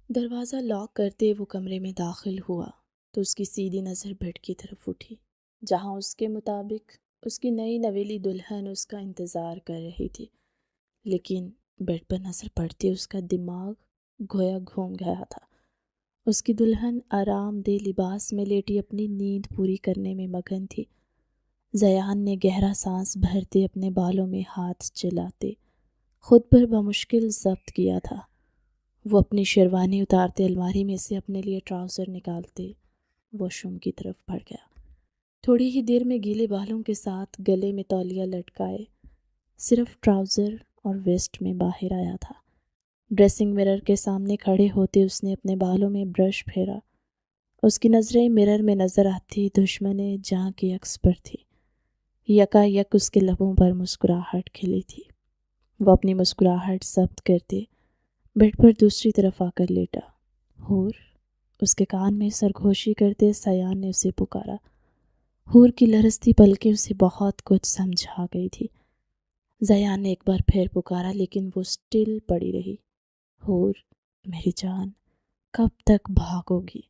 دروازہ لاک کرتے وہ کمرے میں داخل ہوا تو اس کی سیدھی نظر بیڈ کی طرف اٹھی، جہاں اس کے مطابق اس کی نئی نویلی دلہن اس کا انتظار کر رہی تھی۔ لیکن بیڈ پر نظر پڑتے اس کا دماغ گویا گھوم گیا تھا۔ اس کی دلہن آرام دہ لباس میں لیٹی اپنی نیند پوری کرنے میں مگن تھی۔ زیان نے گہرا سانس بھرتے اپنے بالوں میں ہاتھ چلاتے خود پر بمشکل ضبط کیا تھا۔ وہ اپنی شیروانی اتارتے الماری میں سے اپنے لیے ٹراؤزر نکالتے واش روم کی طرف بڑھ گیا۔ تھوڑی ہی دیر میں گیلے بالوں کے ساتھ گلے میں تولیہ لٹکائے صرف ٹراؤزر اور ویسٹ میں باہر آیا تھا۔ ڈریسنگ مرر کے سامنے کھڑے ہوتے اس نے اپنے بالوں میں برش پھیرا۔ اس کی نظریں مرر میں نظر آتی دشمن جاں کی عکس پر تھی۔ یکا یک اس کے لبوں پر مسکراہٹ کھلی تھی۔ وہ اپنی مسکراہٹ ضبط کرتے بیڈ پر دوسری طرف آ کر لیٹا۔ حور، اس کے کان میں سرگوشی کرتے زیان نے اسے پکارا۔ حور کی لرزتی پلکیں اسے بہت کچھ سمجھا گئی تھی۔ زیان نے ایک بار پھر پکارا لیکن وہ سٹل پڑی رہی۔ حور، میری جان، کب تک بھاگو گی؟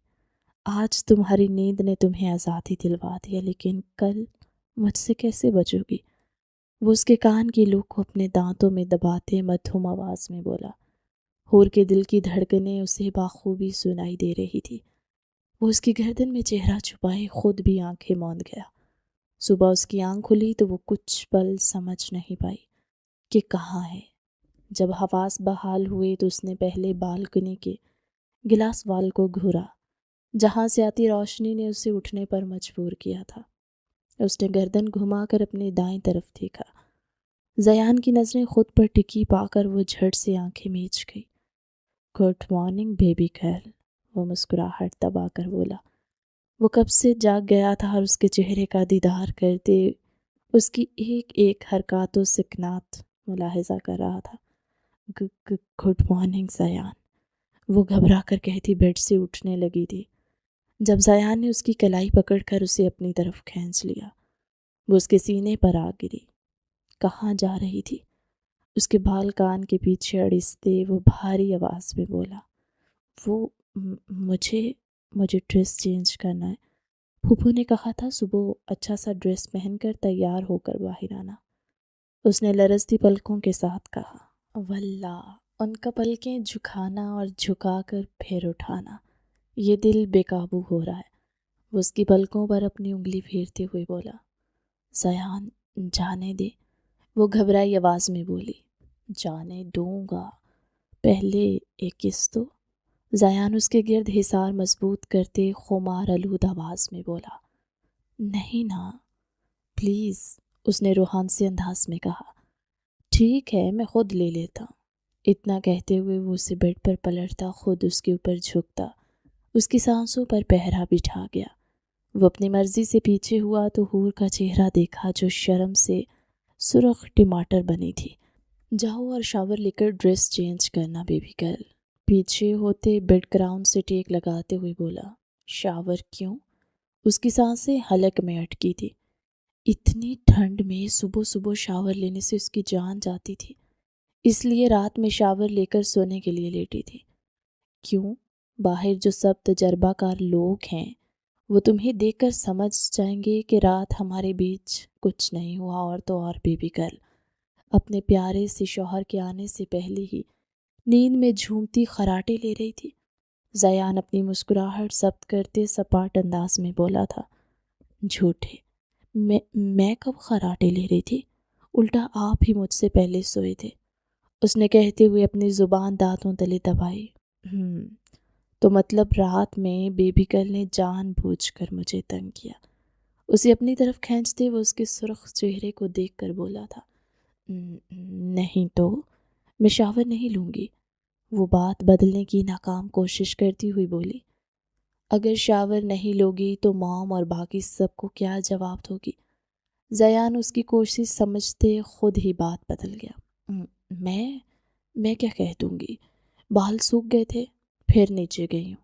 آج تمہاری نیند نے تمہیں آزادی دلوا دیا، لیکن کل مجھ سے کیسے بچو گی؟ وہ اس کے کان کی لوک کو اپنے دانتوں میں دباتے مدھم آواز میں بولا۔ حور کے دل کی دھڑکنیں اسے بخوبی سنائی دے رہی تھی۔ وہ اس کی گردن میں چہرہ چھپائے خود بھی آنکھیں موند گیا۔ صبح اس کی آنکھ کھلی تو وہ کچھ پل سمجھ نہیں پائی کہ کہاں ہے۔ جب حواس بحال ہوئے تو اس نے پہلے بالکنی کے گلاس وال کو گھورا، جہاں سے آتی روشنی نے اسے اٹھنے پر مجبور کیا تھا۔ اس نے گردن گھما کر اپنی دائیں طرف دیکھا۔ زیان کی نظریں خود پر ٹکی پا کر وہ جھٹ سے آنکھیں میچ گئی۔ گڈ مارننگ بیبی گرل، وہ مسکراہٹ دبا کر بولا۔ وہ کب سے جاگ گیا تھا اور اس کے چہرے کا دیدار کرتے اس کی ایک ایک حرکات و سکنات ملاحظہ کر رہا تھا۔ گڈ مارننگ زیان، وہ گھبرا کر کہتی بیڈ سے اٹھنے لگی تھی جب زیان نے اس کی کلائی پکڑ کر اسے اپنی طرف کھینچ لیا۔ وہ اس کے سینے پر آ گری۔ کہاں جا رہی تھی؟ اس کے بال کان کے پیچھے اڑستے وہ بھاری آواز میں بولا۔ وہ مجھے ڈریس چینج کرنا ہے۔ پھوپھو نے کہا تھا صبح اچھا سا ڈریس پہن کر تیار ہو کر باہر آنا، اس نے لرزتی پلکوں کے ساتھ کہا۔ واللہ، ان کا پلکیں جھکانا اور جھکا کر پھر اٹھانا، یہ دل بے قابو ہو رہا ہے۔ وہ اس کی پلکوں پر اپنی انگلی پھیرتے ہوئے بولا۔ زیان، جانے دے، وہ گھبرائی آواز میں بولی۔ جانے دوں گا، پہلے ایک کس تو۔ زیان اس کے گرد حصار مضبوط کرتے خمار آلود آواز میں بولا۔ نہیں نا، پلیز، اس نے روحان سے انداز میں کہا۔ ٹھیک ہے، میں خود لے لیتا۔ اتنا کہتے ہوئے وہ اسے بیڈ پر پلٹتا خود اس کے اوپر جھکتا اس کی سانسوں پر پہرا بٹھا گیا۔ وہ اپنی مرضی سے پیچھے ہوا تو حور کا چہرہ دیکھا جو شرم سے سرخ ٹماٹر بنی تھی۔ جاؤ اور شاور لے کر ڈریس چینج کرنا بیبی گرل، پیچھے ہوتے بیڈ گراؤنڈ سے ٹیک لگاتے ہوئے بولا۔ شاور کیوں؟ اس کی سانسیں حلق میں اٹکی تھی۔ اتنی ٹھنڈ میں صبح صبح شاور لینے سے اس کی جان جاتی تھی، اس لیے رات میں شاور لے کر سونے کے لیے لیٹی تھی۔ کیوں؟ باہر جو سب تجربہ کار لوگ ہیں وہ تمہیں دیکھ کر سمجھ جائیں گے کہ رات ہمارے بیچ کچھ نہیں ہوا، اور تو اور بیبی گرل اپنے پیارے سے شوہر کے آنے سے پہلے ہی نیند میں جھومتی خراٹے لے رہی تھی۔ زیان اپنی مسکراہٹ ضبط کرتے سپاٹ انداز میں بولا تھا۔ جھوٹے، میں کب خراٹے لے رہی تھی؟ الٹا آپ ہی مجھ سے پہلے سوئے تھے، اس نے کہتے ہوئے اپنی زبان دانتوں تلے دبائی۔ تو مطلب رات میں بیبی گرل نے جان بوجھ کر مجھے تنگ کیا؟ اسے اپنی طرف کھینچتے وہ اس کے سرخ چہرے کو دیکھ کر بولا تھا۔ نہیں تو میں شاور نہیں لوں گی، وہ بات بدلنے کی ناکام کوشش کرتی ہوئی بولی۔ اگر شاور نہیں لوگی تو مام اور باقی سب کو کیا جواب دوگی؟ زیان اس کی کوشش سمجھتے خود ہی بات بدل گیا۔ میں کیا کہہ دوں گی؟ بال سوکھ گئے تھے، پھر نیچے گئی ہوں،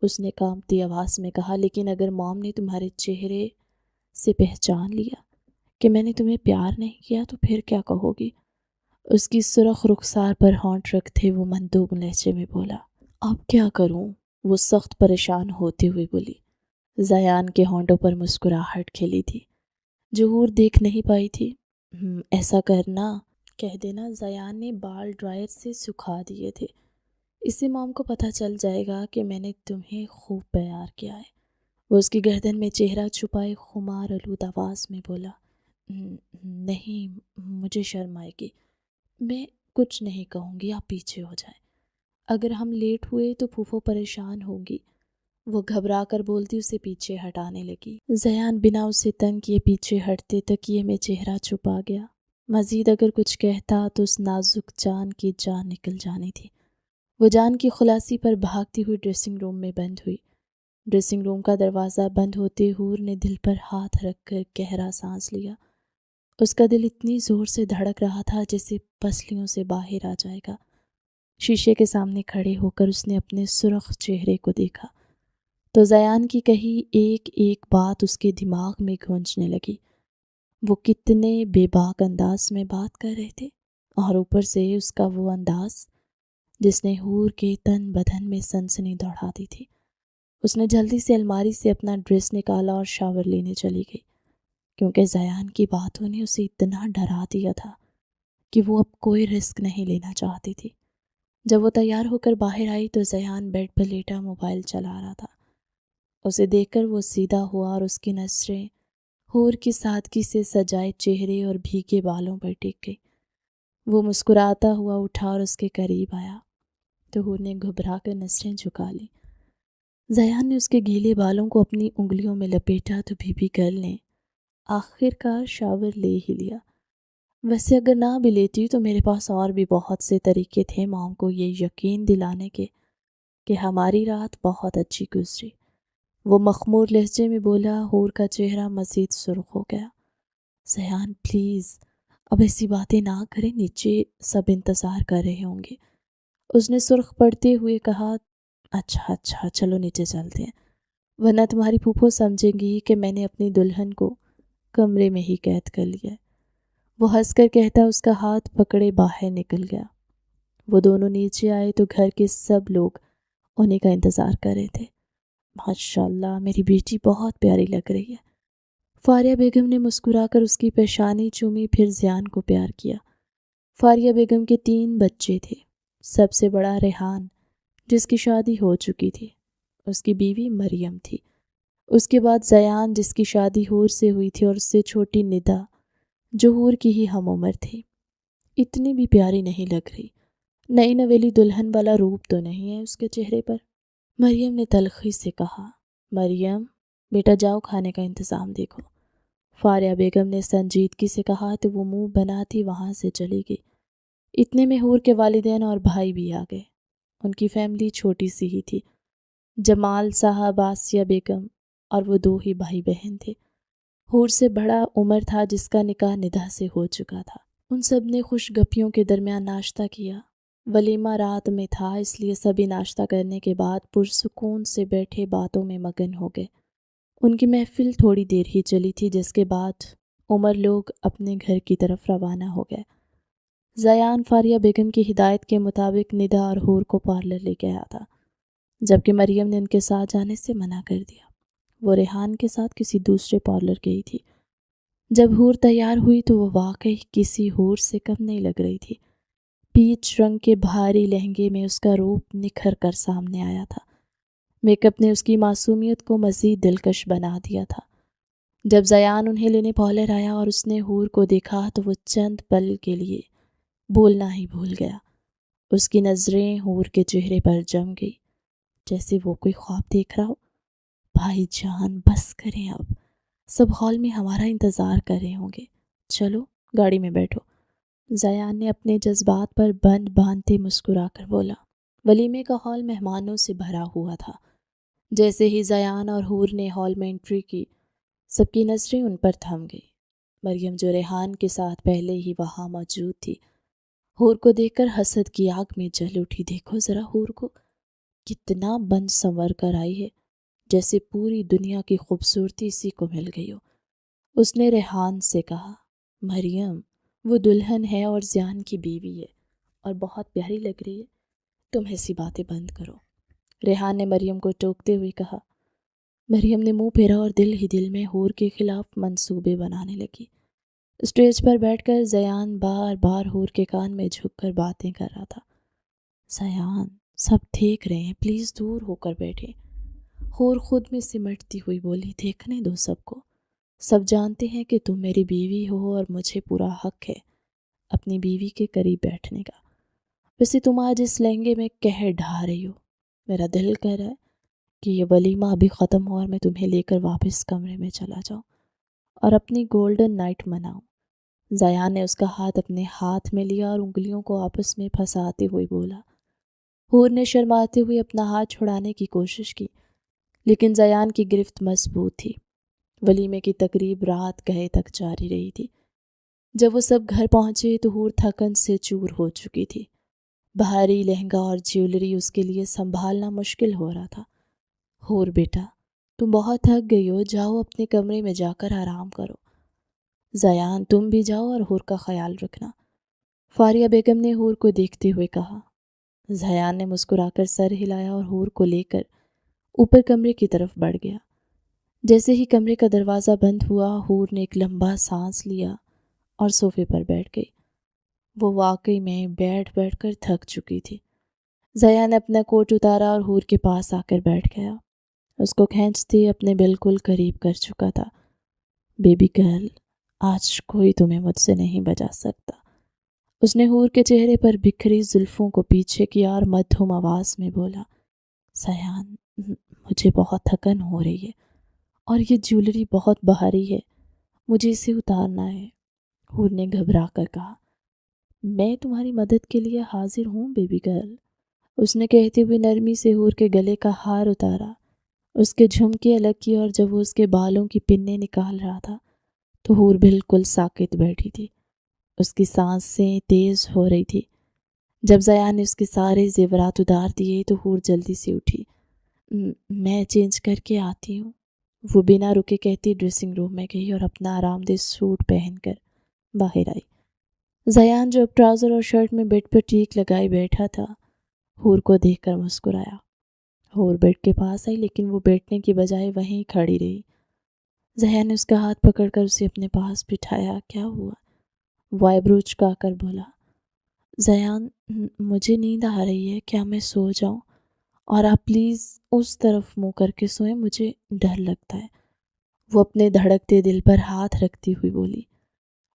اس نے کانپتی آواز میں کہا۔ لیکن اگر مام نے تمہارے چہرے سے پہچان لیا کہ میں نے تمہیں پیار نہیں کیا تو پھر کیا کہو گی؟ اس کی سرخ رخسار پر ہونٹ رکھتے وہ مندوب لہجے میں بولا۔ اب کیا کروں؟ وہ سخت پریشان ہوتے ہوئے بولی۔ زیان کے ہونٹوں پر مسکراہٹ کھلی تھی جو حور دیکھ نہیں پائی تھی۔ ایسا کرنا، کہہ دینا زیان نے بال ڈرائر سے سکھا دیے تھے، اس سے مام کو پتہ چل جائے گا کہ میں نے تمہیں خوب پیار کیا ہے۔ وہ اس کی گردن میں چہرہ چھپائے خمار آلود آواز میں بولا، نہیں، مجھے شرم آئے گی، میں کچھ نہیں کہوں گی، آپ پیچھے ہو جائیں، اگر ہم لیٹ ہوئے تو پھوپھو پریشان ہوگی۔ وہ گھبرا کر بولتی اسے پیچھے ہٹانے لگی۔ زیان بنا اسے تنگ کیے پیچھے ہٹتے تکیے میں چہرہ چھپا گیا۔ مزید اگر کچھ کہتا تو اس نازک جان کی جان نکل جانی تھی۔ وہ جان کی خلاصی پر بھاگتی ہوئی ڈریسنگ روم میں بند ہوئی۔ ڈریسنگ روم کا دروازہ بند ہوتے حور نے دل پر ہاتھ رکھ کر گہرا سانس لیا۔ اس کا دل اتنی زور سے دھڑک رہا تھا جیسے پسلیوں سے باہر آ جائے گا۔ شیشے کے سامنے کھڑے ہو کر اس نے اپنے سرخ چہرے کو دیکھا تو زیان کی کہی ایک ایک بات اس کے دماغ میں گونجنے لگی۔ وہ کتنے بے باک انداز میں بات کر رہے تھے، اور اوپر سے اس کا وہ انداز جس نے حور کے تن بدن میں سنسنی دوڑا دی تھی۔ اس نے جلدی سے الماری سے اپنا ڈریس نکالا اور شاور لینے چلی گئی، کیونکہ زیان کی باتوں نے اسے اتنا ڈرا دیا تھا کہ وہ اب کوئی رسک نہیں لینا چاہتی تھی۔ جب وہ تیار ہو کر باہر آئی تو زیان بیڈ پر لیٹا موبائل چلا رہا تھا۔ اسے دیکھ کر وہ سیدھا ہوا اور اس کی نظریں حور کی سادگی سے سجائے چہرے اور بھیگے بالوں پر ٹک گئی۔ وہ مسکراتا ہوا اٹھا اور اس کے قریب آیا تو حور نے گھبرا کر نظریں جھکا لیں۔ زیان نے اس کے گیلے بالوں کو اپنی انگلیوں میں لپیٹا تو بی گرل نے آخر کار شاور لے ہی لیا۔ ویسے اگر نہ بھی لیتی تو میرے پاس اور بھی بہت سے طریقے تھے مام کو یہ یقین دلانے کے کہ ہماری رات بہت اچھی گزری۔ وہ مخمور لہجے میں بولا۔ حور کا چہرہ مزید سرخ ہو گیا۔ زیان پلیز اب ایسی باتیں نہ کریں، نیچے سب انتظار کر رہے ہوں گے۔ اس نے سرخ پڑتے ہوئے کہا، اچھا چلو نیچے چلتے ہیں، ورنہ تمہاری پھوپھو سمجھیں گی کہ میں نے اپنی دلہن کو کمرے میں ہی قید کر لیا ہے۔ وہ ہنس کر کہتا اس کا ہاتھ پکڑے باہر نکل گیا۔ وہ دونوں نیچے آئے تو گھر کے سب لوگ انہیں کا انتظار کر رہے تھے۔ ماشاءاللہ میری بیٹی بہت پیاری لگ رہی ہے۔ فاریہ بیگم نے مسکرا کر اس کی پیشانی چومی، پھر زیان کو پیار کیا۔ فاریہ بیگم کے 3 بچے تھے۔ سب سے بڑا ریحان جس کی شادی ہو چکی تھی، اس کی بیوی مریم تھی۔ اس کے بعد زیان جس کی شادی حور سے ہوئی تھی، اور اس سے چھوٹی ندا جو حور کی ہی ہم عمر تھی۔ اتنی بھی پیاری نہیں لگ رہی، نئی نویلی دلہن والا روپ تو نہیں ہے اس کے چہرے پر۔ مریم نے تلخی سے کہا۔ مریم بیٹا جاؤ کھانے کا انتظام دیکھو۔ فاریہ بیگم نے سنجیدگی سے کہا تو وہ منہ بناتی وہاں سے چلی گئی۔ اتنے میں حور کے والدین اور بھائی بھی آ گئے۔ ان کی فیملی چھوٹی سی ہی تھی۔ جمال صاحب، آسیہ بیگم اور وہ 2 ہی بھائی بہن تھے۔ حور سے بڑا عمر تھا جس کا نکاح ندا سے ہو چکا تھا۔ ان سب نے خوش گپیوں کے درمیان ناشتہ کیا۔ ولیمہ رات میں تھا، اس لیے سبھی ناشتہ کرنے کے بعد پرسکون سے بیٹھے باتوں میں مگن ہو گئے۔ ان کی محفل تھوڑی دیر ہی چلی تھی، جس کے بعد عمر لوگ اپنے گھر کی طرف روانہ ہو گئے۔ زیان فاریہ بیگم کی ہدایت کے مطابق ندا اور حور کو پارلر لے کے آیا تھا، جبکہ مریم نے ان کے ساتھ جانے سے منع کر دیا۔ وہ ریحان کے ساتھ کسی دوسرے پارلر گئی تھی۔ جب حور تیار ہوئی تو وہ واقعی کسی حور سے کم نہیں لگ رہی تھی۔ پیچ رنگ کے بھاری لہنگے میں اس کا روپ نکھر کر سامنے آیا تھا۔ میک اپ نے اس کی معصومیت کو مزید دلکش بنا دیا تھا۔ جب زیان انہیں لینے پارلر آیا اور اس نے حور کو دیکھا تو وہ چند پل کے لیے بولنا ہی بھول گیا۔ اس کی نظریں حور کے چہرے پر جم گئی، جیسے وہ کوئی خواب دیکھ رہا ہو۔ بھائی جان بس کریں اب، سب ہال میں ہمارا انتظار کر رہے ہوں گے، چلو گاڑی میں بیٹھو۔ زیان نے اپنے جذبات پر بند باندھتے مسکرا کر بولا۔ ولیمے کا ہال مہمانوں سے بھرا ہوا تھا۔ جیسے ہی زیان اور حور نے ہال میں انٹری کی، سب کی نظریں ان پر تھم گئی۔ مریم جو ریحان کے ساتھ پہلے ہی وہاں موجود تھی، حور کو دیکھ کر حسد کی آگ میں جل اٹھی۔ دیکھو ذرا حور کو، کتنا بن سنور کر آئی ہے، جیسے پوری دنیا کی خوبصورتی اسی کو مل گئی ہو۔ اس نے ریحان سے کہا، مریم وہ دلہن ہے اور زیان کی بیوی ہے اور بہت پیاری لگ رہی ہے، تم ایسی باتیں بند کرو۔ ریحان نے مریم کو ٹوکتے ہوئے کہا۔ مریم نے منہ پھیرا اور دل ہی دل میں حور کے خلاف منصوبے بنانے لگی۔ اسٹیج پر بیٹھ کر زیان بار بار حور کے کان میں جھک کر باتیں کر رہا تھا۔ زیان، سب دیکھ رہے ہیں، پلیز دور ہو کر بیٹھے۔ حور خود میں سمٹتی ہوئی بولی، دیکھنے دو سب کو، سب جانتے ہیں کہ تم میری بیوی ہو اور مجھے پورا حق ہے اپنی بیوی کے قریب بیٹھنے کا۔ ویسے تم آج اس لہنگے میں قہر ڈھا رہی ہو، میرا دل کہہ رہا ہے کہ یہ ولیمہ ابھی ختم ہو اور میں تمہیں لے کر واپس کمرے میں چلا جاؤں اور اپنی گولڈن نائٹ مناؤں۔ زیان نے اس کا ہاتھ اپنے ہاتھ میں لیا اور انگلیوں کو آپس میں پھنساتے ہوئے بولا۔ حور نے شرماتے ہوئے اپنا ہاتھ چھڑانے کی کوشش کی، لیکن زیان کی گرفت مضبوط تھی۔ ولیمے کی تقریب رات گئے تک جاری رہی تھی۔ جب وہ سب گھر پہنچے تو حور تھکن سے چور ہو چکی تھی۔ بھاری لہنگا اور جیولری اس کے لیے سنبھالنا مشکل ہو رہا تھا۔ حور بیٹا، تم بہت تھک گئی ہو، جاؤ اپنے کمرے میں جا کر آرام کرو۔ زیان، تم بھی جاؤ اور حور کا خیال رکھنا، فاریہ بیگم نے حور کو دیکھتے ہوئے کہا۔ زیان نے مسکرا کر سر ہلایا اور حور کو لے کر اوپر کمرے کی طرف بڑھ گیا۔ جیسے ہی کمرے کا دروازہ بند ہوا، حور نے ایک لمبا سانس لیا اور صوفے پر بیٹھ گئی۔ وہ واقعی میں بیٹھ بیٹھ کر تھک چکی تھی۔ زیان نے اپنا کوٹ اتارا اور حور کے پاس آ کر بیٹھ گیا۔ اس کو کھینچتے اپنے بالکل قریب کر چکا تھا۔ بیبی گرل، آج کوئی تمہیں مجھ سے نہیں بچا سکتا۔ اس نے حور کے چہرے پر بکھری زلفوں کو پیچھے کیا اور مدھم آواز میں بولا، زیان، مجھے بہت تھکن ہو رہی ہے اور یہ جیولری بہت بھاری ہے، مجھے اسے اتارنا ہے۔ حور نے گھبرا کر کہا، میں تمہاری مدد کے لیے حاضر ہوں بیبی گرل۔ اس نے کہتے ہوئے نرمی سے حور کے گلے کا ہار اتارا، اس کے جھمکے الگ کیے اور جب وہ اس کے بالوں کی پنیں نکال رہا تھا تو حور بالکل ساکت بیٹھی تھی۔ اس کی سانسیں تیز ہو رہی تھی۔ جب زیان نے اس کے سارے زیورات اتار دیے تو حور جلدی سے اٹھی۔ میں چینج کر کے آتی ہوں۔ وہ بنا رکے کہتی ڈریسنگ روم میں گئی اور اپنا آرام دہ سوٹ پہن کر باہر آئی۔ زیان جو اب ٹراؤزر اور شرٹ میں بیڈ پر ٹیک لگائے بیٹھا تھا، حور کو دیکھ کر مسکرایا۔ حور بیڈ کے پاس آئی لیکن وہ بیٹھنے کی بجائے وہیں کھڑی رہی۔ زیان نے اس کا ہاتھ پکڑ کر اسے اپنے پاس بٹھایا۔ کیا ہوا؟ وہ آئیبرو چکا کر بولا۔ زیان، مجھے نیند آ رہی ہے، کیا میں سو جاؤں؟ اور آپ پلیز اس طرف منہ کر کے سوئیں، مجھے ڈر لگتا ہے۔ وہ اپنے دھڑکتے دل پر ہاتھ رکھتی ہوئی بولی۔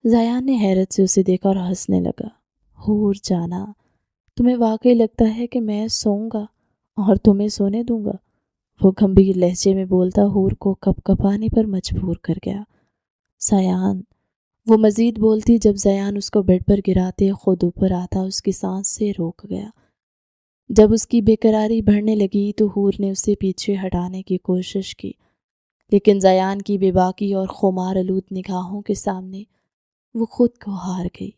زیان نے حیرت سے اسے دیکھا اور ہنسنے لگا۔ حور جانا، تمہیں واقعی لگتا ہے کہ میں سوؤں گا اور تمہیں سونے دوں گا؟ وہ گمبھیر لہجے میں بولتا حور کو کپ کپانے پر مجبور کر گیا۔ زیان، وہ مزید بولتی جب زیان اس کو بیڈ پر گراتے خود اوپر آتا اس کی سانس سے روک گیا۔ جب اس کی بے قراری بڑھنے لگی تو حور نے اسے پیچھے ہٹانے کی کوشش کی، لیکن زیان کی بے باکی اور خمار آلود نگاہوں کے سامنے وہ خود کو ہار گئی۔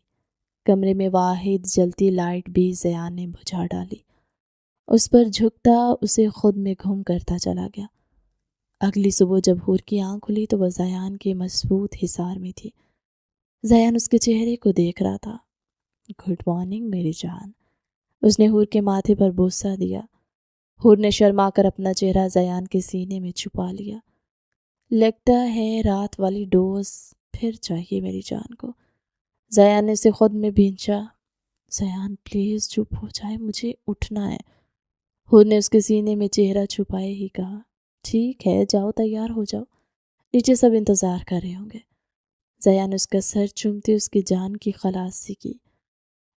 کمرے میں واحد جلتی لائٹ بھی زیان نے بجھا ڈالی۔ اس پر جھکتا اسے خود میں گم کرتا چلا گیا۔ اگلی صبح جب حور کی آنکھ کھلی تو وہ زیان کے مضبوط حصار میں تھی۔ زیان اس کے چہرے کو دیکھ رہا تھا۔ گڈ مارننگ میری جان، اس نے حور کے ماتھے پر بوسہ دیا۔ حور نے شرما کر اپنا چہرہ زیان کے سینے میں چھپا لیا۔ لگتا ہے رات والی ڈوز پھر چاہیے میری جان کو۔ زیان نے اسے خود میں بھینچا۔ زیان پلیز چپ ہو جائے، مجھے اٹھنا ہے۔ حور نے اس کے سینے میں چہرہ چھپائے ہی کہا، ٹھیک ہے، جاؤ تیار ہو جاؤ، نیچے سب انتظار کر رہے ہوں گے۔ زیان نے اس کا سر چومتے اس کی جان کی خلاصی کی۔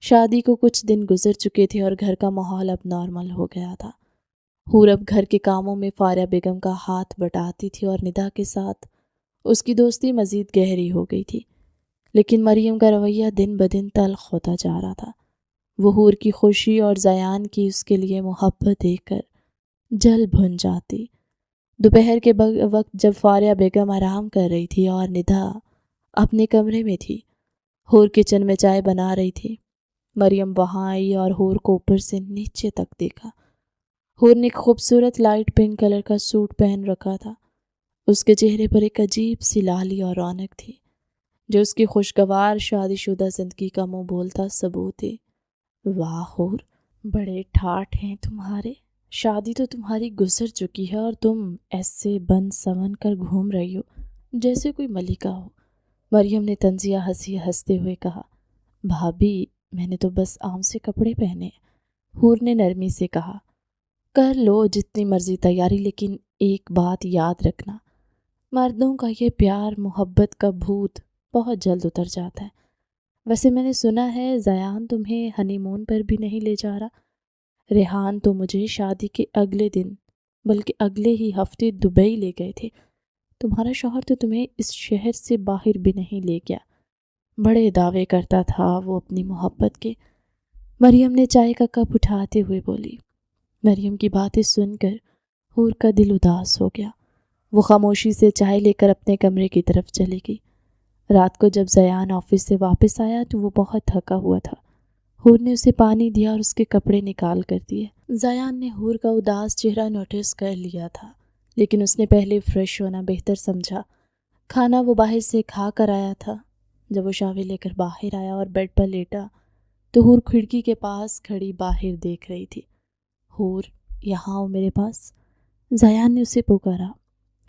شادی کو کچھ دن گزر چکے تھے اور گھر کا ماحول اب نارمل ہو گیا تھا۔ حور اب گھر کے کاموں میں فاریہ بیگم کا ہاتھ بٹاتی تھی اور ندا کے ساتھ اس کی دوستی مزید گہری ہو گئی تھی، لیکن مریم کا رویہ دن بدن تلخ ہوتا جا رہا تھا۔ وہ حور کی خوشی اور زیان کی اس کے لیے محبت دیکھ کر جل بھن جاتی۔ دوپہر کے وقت جب فاریہ بیگم آرام کر رہی تھی اور ندا اپنے کمرے میں تھی، حور کچن میں چائے بنا رہی تھی، مریم وہاں آئی اور حور کو اوپر سے نیچے تک دیکھا۔ حور نے ایک خوبصورت لائٹ پنک کلر کا سوٹ پہن رکھا تھا۔ اس کے چہرے پر ایک عجیب سی لالی اور رونق تھی جو اس کی خوشگوار شادی شدہ زندگی کا منہ بولتا ثبوت ہے۔ واہ حور، بڑے ٹھاٹھ ہیں تمہارے، شادی تو تمہاری گزر چکی ہے اور تم ایسے بن سمن کر گھوم رہی ہو جیسے کوئی ملکہ ہو۔ مریم نے طنزیہ ہنستے ہوئے کہا۔ بھابھی، میں نے تو بس عام سے کپڑے پہنے ہیں، حور نے نرمی سے کہا۔ کر لو جتنی مرضی تیاری، لیکن ایک بات یاد رکھنا، مردوں کا یہ پیار محبت کا بھوت بہت جلد اتر جاتا ہے۔ ویسے میں نے سنا ہے زیان تمہیں ہنی مون پر بھی نہیں لے جا رہا۔ ریحان تو مجھے شادی کے اگلے دن بلکہ اگلے ہی ہفتے دبئی لے گئے تھے۔ تمہارا شوہر تو تمہیں اس شہر سے باہر بھی نہیں لے گیا۔ بڑے دعوے کرتا تھا وہ اپنی محبت کے۔ مریم نے چائے کا کپ اٹھاتے ہوئے بولی۔ مریم کی باتیں سن کر حور کا دل اداس ہو گیا۔ وہ خاموشی سے چائے لے کر اپنے کمرے کی طرف چلی گئی۔ رات کو جب زیان آفس سے واپس آیا تو وہ بہت تھکا ہوا تھا۔ حور نے اسے پانی دیا اور اس کے کپڑے نکال کر دیے۔ زیان نے حور کا اداس چہرہ نوٹس کر لیا تھا، لیکن اس نے پہلے فریش ہونا بہتر سمجھا۔ کھانا وہ باہر سے کھا کر آیا تھا۔ جب وہ شاوے لے کر باہر آیا اور بیڈ پر لیٹا تو حور کھڑکی کے پاس کھڑی باہر دیکھ رہی تھی۔ حور، یہاں آؤ میرے پاس، زیان نے اسے پکارا۔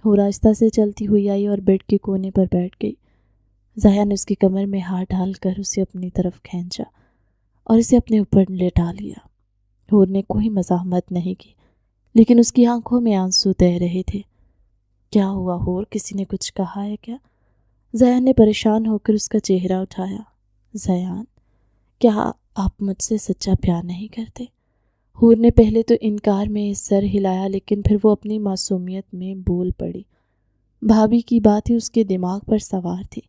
حور آہستہ سے چلتی ہوئی آئی اور بیڈ کے کونے پر بیٹھ گئی۔ زیان نے اس کی کمر میں ہاتھ ڈال کر اسے اپنی طرف کھینچا اور اسے اپنے اوپر لٹا لیا۔ حور نے کوئی مزاحمت نہیں کی، لیکن اس کی آنکھوں میں آنسو تہ رہے تھے۔ کیا ہوا حور، کسی نے کچھ کہا ہے کیا؟ زیان نے پریشان ہو کر اس کا چہرہ اٹھایا۔ زیان، کیا آپ مجھ سے سچا پیار نہیں کرتے؟ حور نے پہلے تو انکار میں سر ہلایا، لیکن پھر وہ اپنی معصومیت میں بول پڑی۔ بھابھی کی باتیں اس کے دماغ پر سوار تھی۔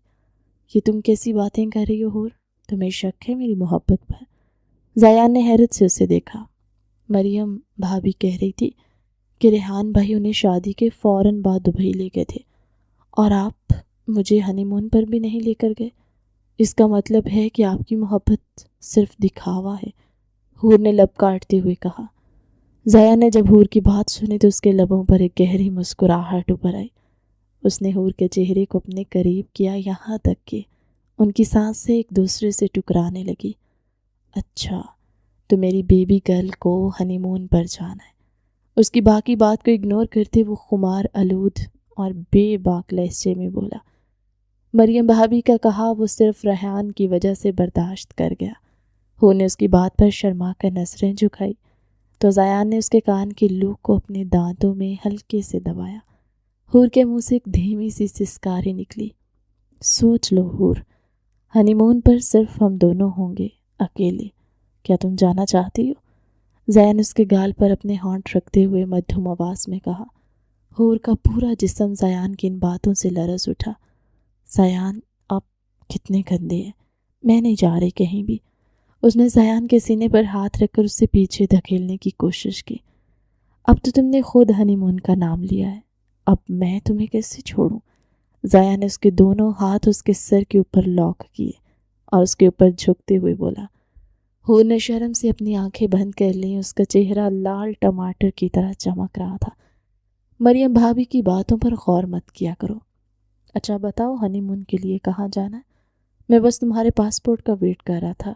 یہ تم کیسی باتیں کر رہی ہو حور؟ تمہیں شک ہے میری محبت پر؟ زیان نے حیرت سے اسے دیکھا۔ مریم، بھابھی کہہ رہی تھی کہ ریحان بھائی انہیں شادی کے فوراً بعد دبئی لے گئے تھے اور آپ مجھے ہنی مون پر بھی نہیں لے کر گئے۔ اس کا مطلب ہے کہ آپ کی محبت صرف دکھاوا ہے، حور نے لب کاٹتے ہوئے کہا۔ زیان نے جب حور کی بات سنی تو اس کے لبوں پر ایک گہری مسکراہٹ ابھر آئی۔ اس نے حور کے چہرے کو اپنے قریب کیا، یہاں تک کہ ان کی سانسیں ایک دوسرے سے ٹکرانے لگی۔ اچھا، تو میری بیبی گرل کو ہنی مون پر جانا ہے۔ اس کی باقی بات کو اگنور کرتے وہ خمار آلود اور بے باک لہجے میں بولا۔ مریم بھابھی کا کہا وہ صرف ریحان کی وجہ سے برداشت کر گیا۔ حور نے اس کی بات پر شرما کر نظریں جھکائی تو زیان نے اس کے کان کی لو کو اپنے دانتوں میں ہلکے سے دبایا۔ حور کے منہ سے ایک دھیمی سی سسکاری نکلی۔ سوچ لو حور، ہنی مون پر صرف ہم دونوں ہوں گے، اکیلے۔ کیا تم جانا چاہتی ہو؟ زیان اس کے گال پر اپنے ہونٹ رکھتے ہوئے مدھم آواز میں کہا۔ حور کا پورا جسم زیان کی ان باتوں سے لرز اٹھا۔ زیان، آپ کتنے گندے ہیں، میں نہیں جا رہی کہیں بھی۔ اس نے زیان کے سینے پر ہاتھ رکھ کر اسے پیچھے دھکیلنے کی کوشش کی۔ اب تو تم نے خود ہنی مون کا نام لیا ہے، اب میں تمہیں کیسے چھوڑوں؟ زیان نے اس کے دونوں ہاتھ اس کے سر کے اوپر لاک کیے اور اس کے اوپر جھکتے ہوئے بولا۔ حور نے شرم سے اپنی آنکھیں بند کر لیں، اس کا چہرہ لال ٹماٹر کی طرح چمک رہا تھا۔ مریم بھابھی کی باتوں پر غور مت کیا کرو۔ اچھا بتاؤ، ہنی مون کے لیے کہاں جانا ہے؟ میں بس تمہارے پاسپورٹ کا ویٹ کر رہا تھا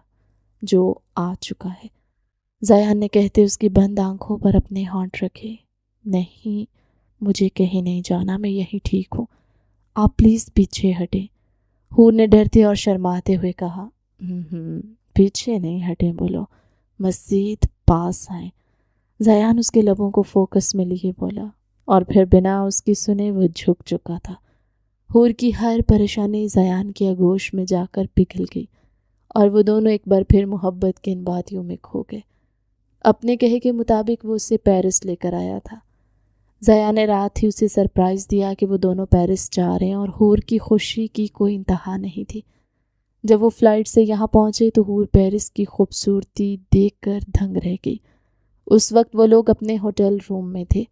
جو آ چکا ہے، زیان نے کہتے اس کی بند آنکھوں پر اپنے ہونٹ رکھے۔ نہیں، مجھے کہیں نہیں جانا، میں یہیں ٹھیک ہوں، آپ پلیز پیچھے ہٹیں، حور نے ڈرتے اور شرماتے ہوئے کہا۔ پیچھے نہیں ہٹیں بولو، مزید پاس آئیں۔ زیان اس کے لبوں کو فوکس میں لیے بولا اور پھر بنا اس کی سنے وہ جھک چکا تھا۔ حور کی ہر پریشانی زیان کی آغوش میں جا کر پگھل گئی اور وہ دونوں ایک بار پھر محبت کے ان وادیوں میں کھو گئے۔ اپنے کہے کے مطابق وہ اسے پیرس لے کر آیا تھا۔ زیان نے رات ہی اسے سرپرائز دیا کہ وہ دونوں پیرس جا رہے ہیں اور حور کی خوشی کی کوئی انتہا نہیں تھی۔ جب وہ فلائٹ سے یہاں پہنچے تو حور پیرس کی خوبصورتی دیکھ کر دھنگ رہ گئی۔ اس وقت وہ لوگ اپنے ہوٹل روم میں تھے۔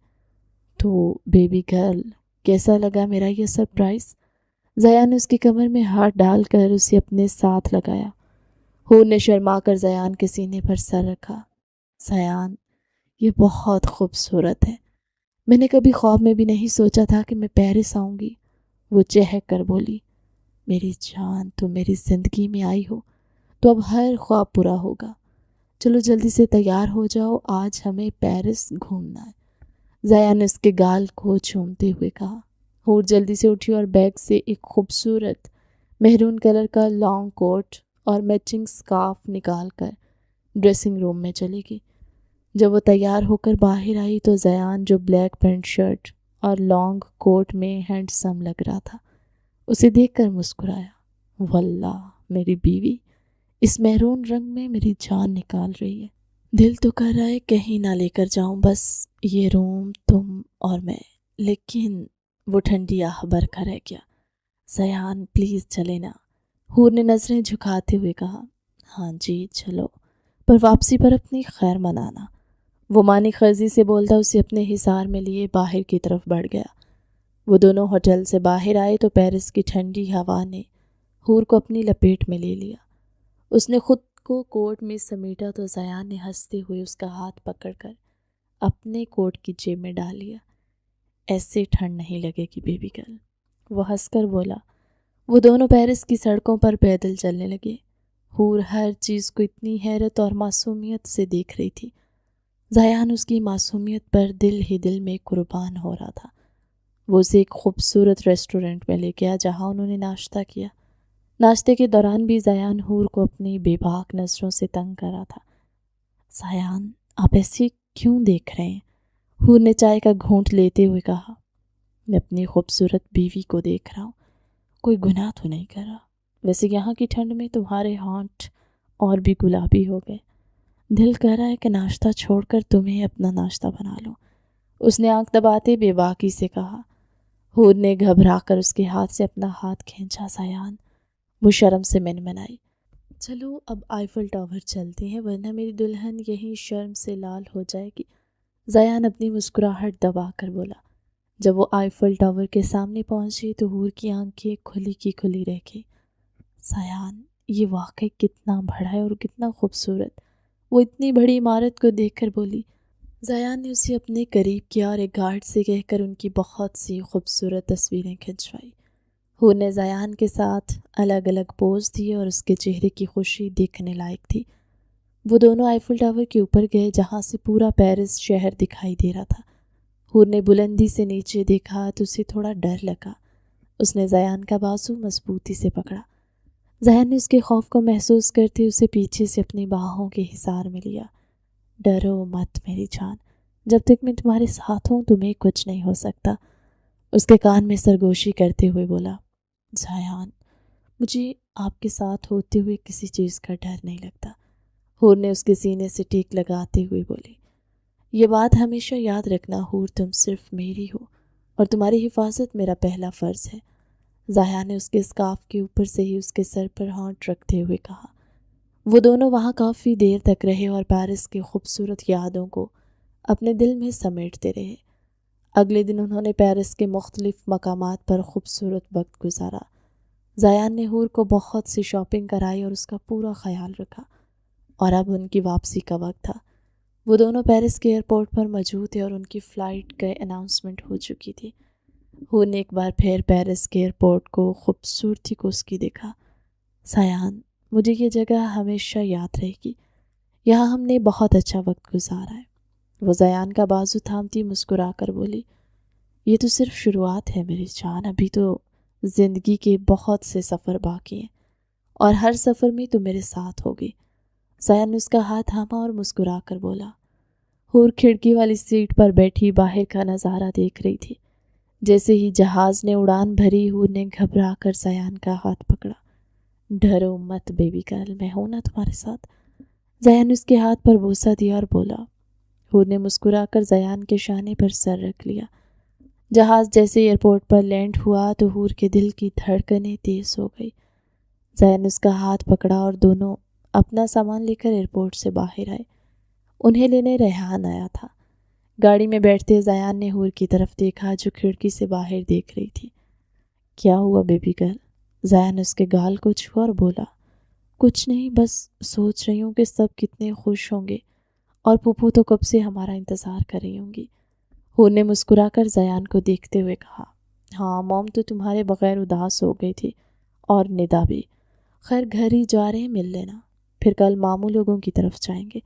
تو بیبی گرل، کیسا لگا میرا یہ سرپرائز؟ زیان نے اس کی کمر میں ہاتھ ڈال کر اسے اپنے ساتھ لگایا۔ حور نے شرما کر زیان کے سینے پر سر رکھا۔ زیان، یہ بہت خوبصورت ہے، میں نے کبھی خواب میں بھی نہیں سوچا تھا کہ میں پیرس آؤں گی، وہ چہک کر بولی۔ میری جان، تم میری زندگی میں آئی ہو تو اب ہر خواب پورا ہوگا۔ چلو جلدی سے تیار ہو جاؤ، آج ہمیں پیرس گھومنا ہے، زیا نے اس کے گال کو چومتے ہوئے کہا۔ حور جلدی سے اٹھی اور بیگ سے ایک خوبصورت مہرون کلر کا لانگ کوٹ اور میچنگ سکارف نکال کر ڈریسنگ روم میں چلی گئی۔ جب وہ تیار ہو کر باہر آئی تو زیان، جو بلیک پینٹ شرٹ اور لانگ کوٹ میں ہینڈسم لگ رہا تھا، اسے دیکھ کر مسکرایا۔ واللہ میری بیوی اس مہرون رنگ میں میری جان نکال رہی ہے، دل تو کر رہا ہے کہیں نہ لے کر جاؤں، بس یہ روم تم اور میں، لیکن وہ ٹھنڈی آہ برکھا رہ گیا۔ زیان پلیز چلے نا، حور نے نظریں جھکاتے ہوئے کہا۔ ہاں جی چلو، پر واپسی پر اپنی خیر منانا، وہ مانی خرزی سے بولتا اسے اپنے حصار میں لیے باہر کی طرف بڑھ گیا۔ وہ دونوں ہوٹل سے باہر آئے تو پیرس کی ٹھنڈی ہوا نے حور کو اپنی لپیٹ میں لے لیا۔ اس نے خود کو کوٹ میں سمیٹا تو زیان نے ہنستے ہوئے اس کا ہاتھ پکڑ کر اپنے کوٹ کی جیب میں ڈال لیا۔ ایسے ٹھنڈ نہیں لگے گی بیبی گرل، وہ ہنس کر بولا۔ وہ دونوں پیرس کی سڑکوں پر پیدل چلنے لگے۔ حور ہر چیز کو اتنی حیرت اور معصومیت سے دیکھ رہی تھی۔ زیان اس کی معصومیت پر دل ہی دل میں قربان ہو رہا تھا۔ وہ اسے ایک خوبصورت ریسٹورنٹ میں لے گیا جہاں انہوں نے ناشتہ کیا۔ ناشتے کے دوران بھی زیان حور کو اپنی بے باک نظروں سے تنگ کر رہا تھا۔ زیان آپ ایسے کیوں دیکھ رہے ہیں؟ حور نے چائے کا گھونٹ لیتے ہوئے کہا۔ میں اپنی خوبصورت بیوی کو دیکھ رہا ہوں، کوئی گناہ تو نہیں کر رہا۔ ویسے یہاں کی ٹھنڈ میں تمہارے ہونٹ اور بھی گلابی ہو گئے، دل کر رہا ہے کہ ناشتہ چھوڑ کر تمہیں اپنا ناشتہ بنا لوں، اس نے آنکھ دباتے بے باکی سے کہا۔ حور نے گھبرا کر اس کے ہاتھ سے اپنا ہاتھ کھینچا۔ زیان وہ شرم سے منمنائی۔ چلو اب آئیفل ٹاور چلتے ہیں ورنہ میری دلہن یہیں شرم سے لال ہو جائے گی، زیان اپنی مسکراہٹ دبا کر بولا۔ جب وہ آئیفل ٹاور کے سامنے پہنچی تو حور کی آنکھیں کھلی کی کھلی رہ گئی۔ زیان یہ واقعی کتنا بڑا ہے اور کتنا خوبصورت، وہ اتنی بڑی عمارت کو دیکھ کر بولی۔ زیان نے اسے اپنے قریب کیا اور ایک گارڈ سے کہہ کر ان کی بہت سی خوبصورت تصویریں کھنچوائی۔ حور نے زیان کے ساتھ الگ الگ پوز دیے اور اس کے چہرے کی خوشی دیکھنے لائق تھی۔ وہ دونوں آئیفل ٹاور کے اوپر گئے جہاں سے پورا پیرس شہر دکھائی دے رہا تھا۔ حور نے بلندی سے نیچے دیکھا تو اسے تھوڑا ڈر لگا۔ اس نے زیان کا بازو مضبوطی سے پکڑا۔ زیان نے اس کے خوف کو محسوس کرتے اسے پیچھے سے اپنی باہوں کے حصار میں لیا۔ ڈرو مت میری جان، جب تک میں تمہارے ساتھ ہوں تمہیں کچھ نہیں ہو سکتا، اس کے کان میں سرگوشی کرتے ہوئے بولا۔ زیان مجھے آپ کے ساتھ ہوتے ہوئے کسی چیز کا ڈر نہیں لگتا، حور نے اس کے سینے سے ٹیک لگاتے ہوئے بولی۔ یہ بات ہمیشہ یاد رکھنا حور، تم صرف میری ہو اور تمہاری حفاظت میرا پہلا فرض ہے، زیان نے اس کے اسکارف کے اوپر سے ہی اس کے سر پر ہاتھ رکھتے ہوئے کہا۔ وہ دونوں وہاں کافی دیر تک رہے اور پیرس کی خوبصورت یادوں کو اپنے دل میں سمیٹتے رہے۔ اگلے دن انہوں نے پیرس کے مختلف مقامات پر خوبصورت وقت گزارا۔ زیان نے حور کو بہت سی شاپنگ کرائی اور اس کا پورا خیال رکھا، اور اب ان کی واپسی کا وقت تھا۔ وہ دونوں پیرس کے ایئرپورٹ پر موجود تھے اور ان کی فلائٹ کا اناؤنسمنٹ ہو چکی تھی۔ حور نے ایک بار پھر پیرس کے ایئرپورٹ کو خوبصورتی کو اس کی دیکھا۔ زیان مجھے یہ جگہ ہمیشہ یاد رہے گی، یہاں ہم نے بہت اچھا وقت گزارا ہے، وہ زیان کا بازو تھامتی مسکرا کر بولی۔ یہ تو صرف شروعات ہے میری جان، ابھی تو زندگی کے بہت سے سفر باقی ہیں اور ہر سفر میں تو میرے ساتھ ہوگی، زیان نے اس کا ہاتھ تھاما اور مسکرا کر بولا۔ حور کھڑکی والی سیٹ پر بیٹھی باہر کا نظارہ دیکھ رہی تھی۔ جیسے ہی جہاز نے اڑان بھری، حور نے گھبرا کر زیان کا ہاتھ پکڑا۔ ڈرو مت بیبی گرل، میں ہوں نا تمہارے ساتھ، زیان نے اس کے ہاتھ پر بوسہ دیا اور بولا۔ حور نے مسکرا کر زیان کے شانے پر سر رکھ لیا۔ جہاز جیسے ایئرپورٹ پر لینڈ ہوا تو حور کے دل کی دھڑکنیں تیز ہو گئی۔ زیان نے اس کا ہاتھ پکڑا اور دونوں اپنا سامان لے کر ایئرپورٹ سے باہر آئے۔ انہیں لینے ریحان آیا تھا۔ گاڑی میں بیٹھتے زیان نے حور کی طرف دیکھا جو کھڑکی سے باہر دیکھ رہی تھی۔ کیا ہوا بیبی گرل؟ زیان نے اس کے گال کو چھوا اور بولا۔ کچھ نہیں، بس سوچ رہی ہوں کہ سب کتنے خوش ہوں گے اور پھوپھو تو کب سے ہمارا انتظار کر رہی ہوں گی، حور نے مسکرا کر زیان کو دیکھتے ہوئے کہا۔ ہاں موم تو تمہارے بغیر اداس ہو گئی تھی، اور ندا بھی۔ خیر گھر ہی جا رہے ہیں، مل لینا، پھر کل ماموں لوگوں کی طرف جائیں گے،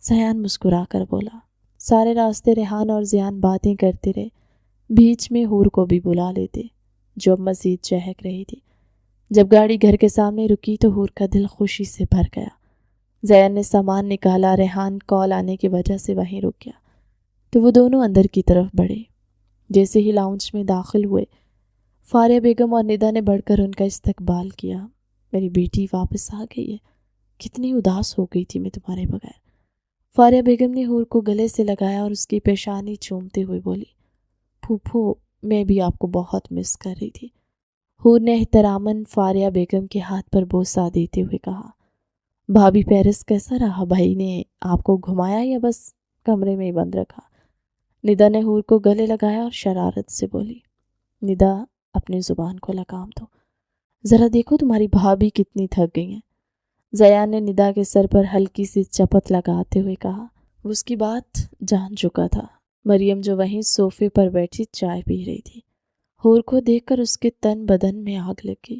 زیان مسکرا کر بولا۔ سارے راستے ریحان اور زیان باتیں کرتے رہے، بیچ میں حور کو بھی بلا لیتے جو اب مزید چہک رہی تھی۔ جب گاڑی گھر کے سامنے رکی تو حور کا دل خوشی سے بھر گیا۔ زیان نے سامان نکالا، ریحان کال آنے کی وجہ سے وہیں رک گیا تو وہ دونوں اندر کی طرف بڑھے۔ جیسے ہی لاؤنج میں داخل ہوئے، فاریہ بیگم اور ندا نے بڑھ کر ان کا استقبال کیا۔ میری بیٹی واپس آ گئی ہے، کتنی اداس ہو گئی تھی میں تمہارے بغیر۔ فاریہ بیگم نے حور کو گلے سے لگایا اور اس کی پیشانی چومتے ہوئے بولی، پھوپھو میں بھی آپ کو بہت مس کر رہی تھی۔ حور نے احتراماً فاریہ بیگم کے ہاتھ پر بوسہ دیتے ہوئے کہا، بھابھی پیرس کیسا رہا؟ بھائی نے آپ کو گھمایا یا بس کمرے میں ہی بند رکھا؟ ندا نے حور کو گلے لگایا اور شرارت سے بولی، ندا اپنی زبان کو لگام دو، ذرا دیکھو تمہاری بھابھی کتنی تھک گئی ہیں۔ زیان نے ندا کے سر پر ہلکی سی چپت لگاتے ہوئے کہا۔ وہ اس کی بات جان چکا تھا۔ مریم جو وہیں صوفے پر بیٹھی چائے پی رہی تھی، حور کو دیکھ کر اس کے تن بدن میں آگ لگ گئی۔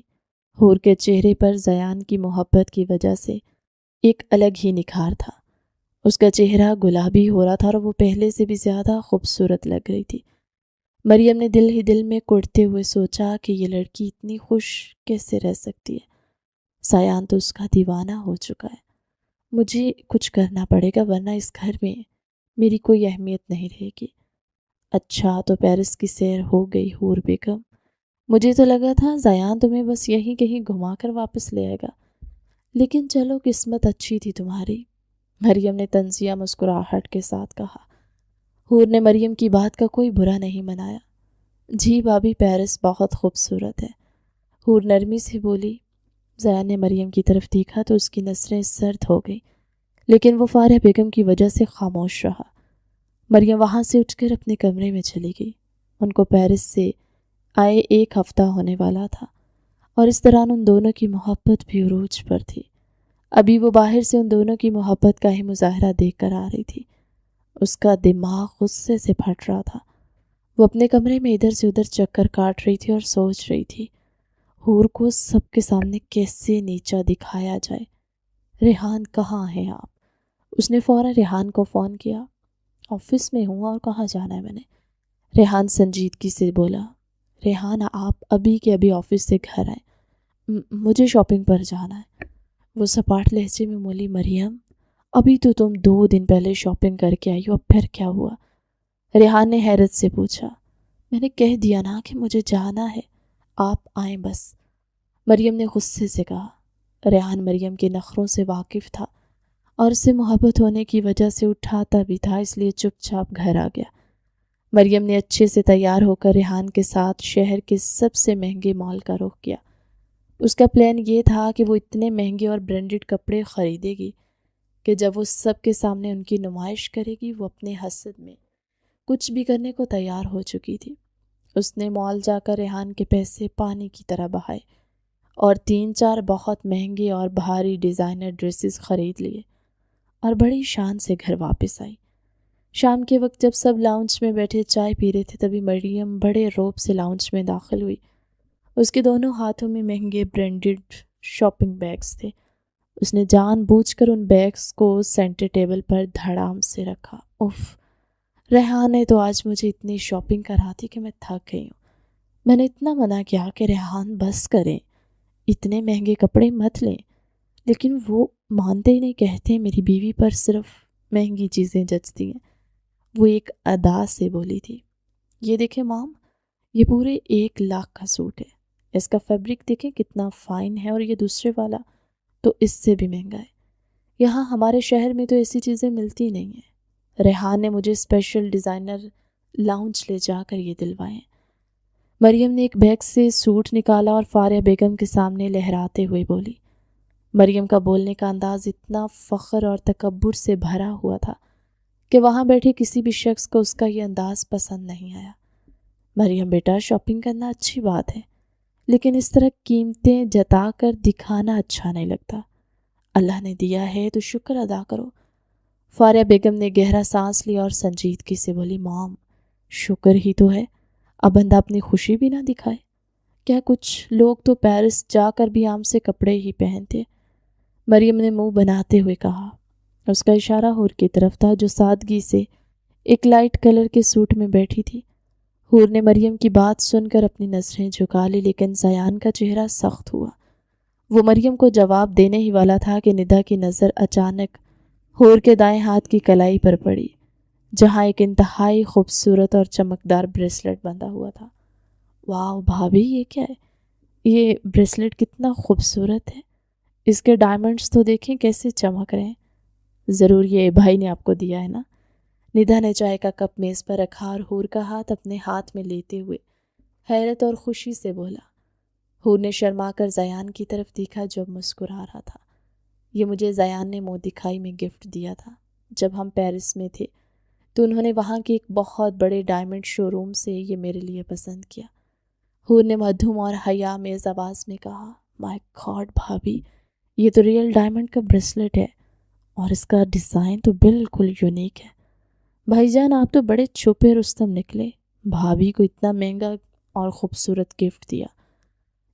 حور کے چہرے پر زیان کی محبت کی وجہ سے ایک الگ ہی نکھار تھا۔ اس کا چہرہ گلابی ہو رہا تھا اور وہ پہلے سے بھی زیادہ خوبصورت لگ رہی تھی۔ مریم نے دل ہی دل میں کڑتے ہوئے سوچا کہ یہ لڑکی اتنی خوش کیسے رہ سکتی ہے؟ زیان تو اس کا دیوانہ ہو چکا ہے۔ مجھے کچھ کرنا پڑے گا ورنہ اس گھر میں میری کوئی اہمیت نہیں رہے گی۔ اچھا تو پیرس کی سیر ہو گئی حور بیگم؟ مجھے تو لگا تھا زیان تمہیں بس یہیں کہیں گھما کر واپس لے آئے گا، لیکن چلو قسمت اچھی تھی تمہاری، مریم نے طنزیہ مسکراہٹ کے ساتھ کہا۔ حور نے مریم کی بات کا کوئی برا نہیں منایا۔ جی بھابھی پیرس بہت خوبصورت ہے، حور نرمی سے بولی۔ زیان نے مریم کی طرف دیکھا تو اس کی نظریں سرد ہو گئی، لیکن وہ فاریہ بیگم کی وجہ سے خاموش رہا۔ مریم وہاں سے اٹھ کر اپنے کمرے میں چلی گئی۔ ان کو پیرس سے آئے 1 ہفتہ ہونے والا تھا اور اس دوران ان دونوں کی محبت بھی عروج پر تھی۔ ابھی وہ باہر سے ان دونوں کی محبت کا ہی مظاہرہ دیکھ کر آ رہی تھی۔ اس کا دماغ غصے سے پھٹ رہا تھا۔ وہ اپنے کمرے میں ادھر سے ادھر چکر کاٹ رہی تھی اور سوچ رہی تھی، حور کو سب کے سامنے کیسے نیچا دکھایا جائے۔ ریحان کہاں ہیں آپ؟ اس نے فوراً ریحان کو فون کیا۔ آفس میں ہوں، اور کہاں جانا ہے میں نے؟ ریحان سنجیدگی سے بولا۔ ریحان آپ ابھی کے ابھی آفس سے گھر آئیں، مجھے شاپنگ پر جانا ہے۔ وہ سپاٹ لہجے میں بولی، مریم ابھی تو تم 2 دن پہلے شاپنگ کر کے آئی ہو، اب پھر کیا ہوا؟ ریحان نے حیرت سے پوچھا۔ میں نے کہہ دیا نا کہ مجھے جانا ہے، آپ آئیں بس، مریم نے غصے سے کہا۔ ریحان مریم کے نخروں سے واقف تھا اور اس سے محبت ہونے کی وجہ سے اٹھاتا بھی تھا، اس لیے چپ چاپ گھر آ گیا۔ مریم نے اچھے سے تیار ہو کر ریحان کے ساتھ شہر کے سب سے مہنگے مال کا رخ کیا۔ اس کا پلان یہ تھا کہ وہ اتنے مہنگے اور برانڈڈ کپڑے خریدے گی کہ جب وہ سب کے سامنے ان کی نمائش کرے گی، وہ اپنے حسد میں کچھ بھی کرنے کو تیار ہو چکی تھی۔ اس نے مال جا کر ریحان کے پیسے پانی کی طرح بہائے اور 3-4 بہت مہنگے اور بھاری ڈیزائنر ڈریسز خرید لیے اور بڑی شان سے گھر واپس آئی۔ شام کے وقت جب سب لاؤنج میں بیٹھے چائے پی رہے تھے، تبھی مریم بڑے روب سے لاؤنج میں داخل ہوئی۔ اس کے دونوں ہاتھوں میں مہنگے برانڈڈ شاپنگ بیگز تھے۔ اس نے جان بوجھ کر ان بیگز کو سینٹر ٹیبل پر دھڑام سے رکھا۔ اف، ریحان نے تو آج مجھے اتنی شاپنگ کرا دی کہ میں تھک گئی ہوں۔ میں نے اتنا منع کیا کہ ریحان بس کریں، اتنے مہنگے کپڑے مت لیں، لیکن وہ مانتے ہی نہیں، کہتے ہیں میری بیوی پر صرف مہنگی چیزیں جچتی ہیں۔ وہ ایک ادا سے بولی تھی، یہ دیکھیں مام، یہ پورے 1 لاکھ کا سوٹ ہے، اس کا فیبرک دیکھیں کتنا فائن ہے، اور یہ دوسرے والا تو اس سے بھی مہنگا ہے۔ یہاں ہمارے شہر میں تو ایسی چیزیں ملتی نہیں ہیں۔ ریحان نے مجھے اسپیشل ڈیزائنر لاؤنج لے جا کر یہ دلوائے ہیں۔ مریم نے ایک بیگ سے سوٹ نکالا اور فاریہ بیگم کے سامنے لہراتے ہوئے بولی۔ مریم کا بولنے کا انداز اتنا فخر اور تکبر سے بھرا ہوا تھا کہ وہاں بیٹھے کسی بھی شخص کو اس کا یہ انداز پسند نہیں آیا۔ مریم بیٹا، شاپنگ کرنا اچھی بات ہے، لیکن اس طرح قیمتیں جتا کر دکھانا اچھا نہیں لگتا۔ اللہ نے دیا ہے تو شکر ادا کرو۔ فاریہ بیگم نے گہرا سانس لیا اور سنجیدگی سے بولی، مام شکر ہی تو ہے، اب بندہ اپنی خوشی بھی نہ دکھائے کیا؟ کچھ لوگ تو پیرس جا کر بھی عام سے کپڑے ہی پہنتے۔ مریم نے منہ بناتے ہوئے کہا، اس کا اشارہ حور کی طرف تھا جو سادگی سے ایک لائٹ کلر کے سوٹ میں بیٹھی تھی۔ حور نے مریم کی بات سن کر اپنی نظریں جھکا لی، لیکن زیان کا چہرہ سخت ہوا۔ وہ مریم کو جواب دینے ہی والا تھا کہ ندا کی نظر اچانک حور کے دائیں ہاتھ کی کلائی پر پڑی، جہاں ایک انتہائی خوبصورت اور چمکدار بریسلٹ بندھا ہوا تھا۔ واو بھابھی، یہ کیا ہے؟ یہ بریسلٹ کتنا خوبصورت ہے، اس کے ڈائمنڈز تو دیکھیں کیسے چمک رہے ہیں۔ ضرور یہ بھائی نے آپ کو دیا ہے نا؟ ندا نے چائے کا کپ میز پر رکھا اور حور کا ہاتھ اپنے ہاتھ میں لیتے ہوئے حیرت اور خوشی سے بولا۔ حور نے شرما کر زیان کی طرف دیکھا جو مسکرا رہا تھا۔ یہ مجھے زیان نے منہ دکھائی میں گفٹ دیا تھا جب ہم پیرس میں تھے، تو انہوں نے وہاں کے ایک بہت بڑے ڈائمنڈ شو روم سے یہ میرے لیے پسند کیا۔ حور نے مدھم اور حیا میز آواز میں کہا، مائی گاڈ بھابھی، یہ تو ریئل ڈائمنڈ کا بریسلٹ ہے اور اس کا ڈیزائن تو بالکل یونیک ہے۔ بھائی جان، آپ تو بڑے چھپے رستم نکلے، بھابھی کو اتنا مہنگا اور خوبصورت گفٹ دیا۔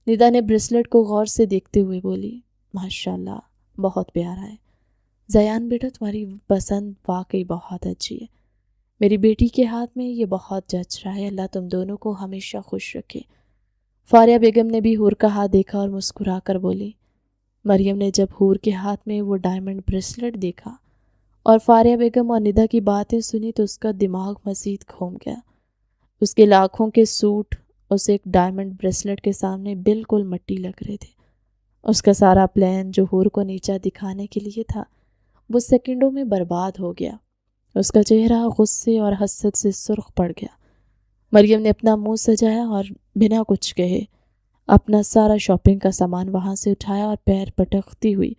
ندا نے بریسلٹ کو غور سے دیکھتے ہوئے بولی، ماشاءاللہ، بہت پیارا ہے۔ زیان بیٹا، تمہاری پسند واقعی بہت اچھی ہے۔ میری بیٹی کے ہاتھ میں یہ بہت جچ رہا ہے، اللہ تم دونوں کو ہمیشہ خوش رکھے۔ فاریہ بیگم نے بھی حور کا ہاتھ دیکھا اور مسکرا کر بولی۔ مریم نے جب حور کے ہاتھ میں وہ ڈائمنڈ بریسلٹ دیکھا اور فاریہ بیگم اور ندا کی باتیں سنی تو اس کا دماغ مزید گھوم گیا۔ اس کے لاکھوں کے سوٹ اس ایک ڈائمنڈ بریسلٹ کے سامنے بالکل مٹی لگ رہے تھے۔ اس کا سارا پلان جو حور کو نیچا دکھانے کے لیے تھا، وہ سیکنڈوں میں برباد ہو گیا۔ اس کا چہرہ غصے اور حسد سے سرخ پڑ گیا۔ مریم نے اپنا منہ سجایا اور بنا کچھ کہے اپنا سارا شاپنگ کا سامان وہاں سے اٹھایا اور پیر پٹکتی ہوئی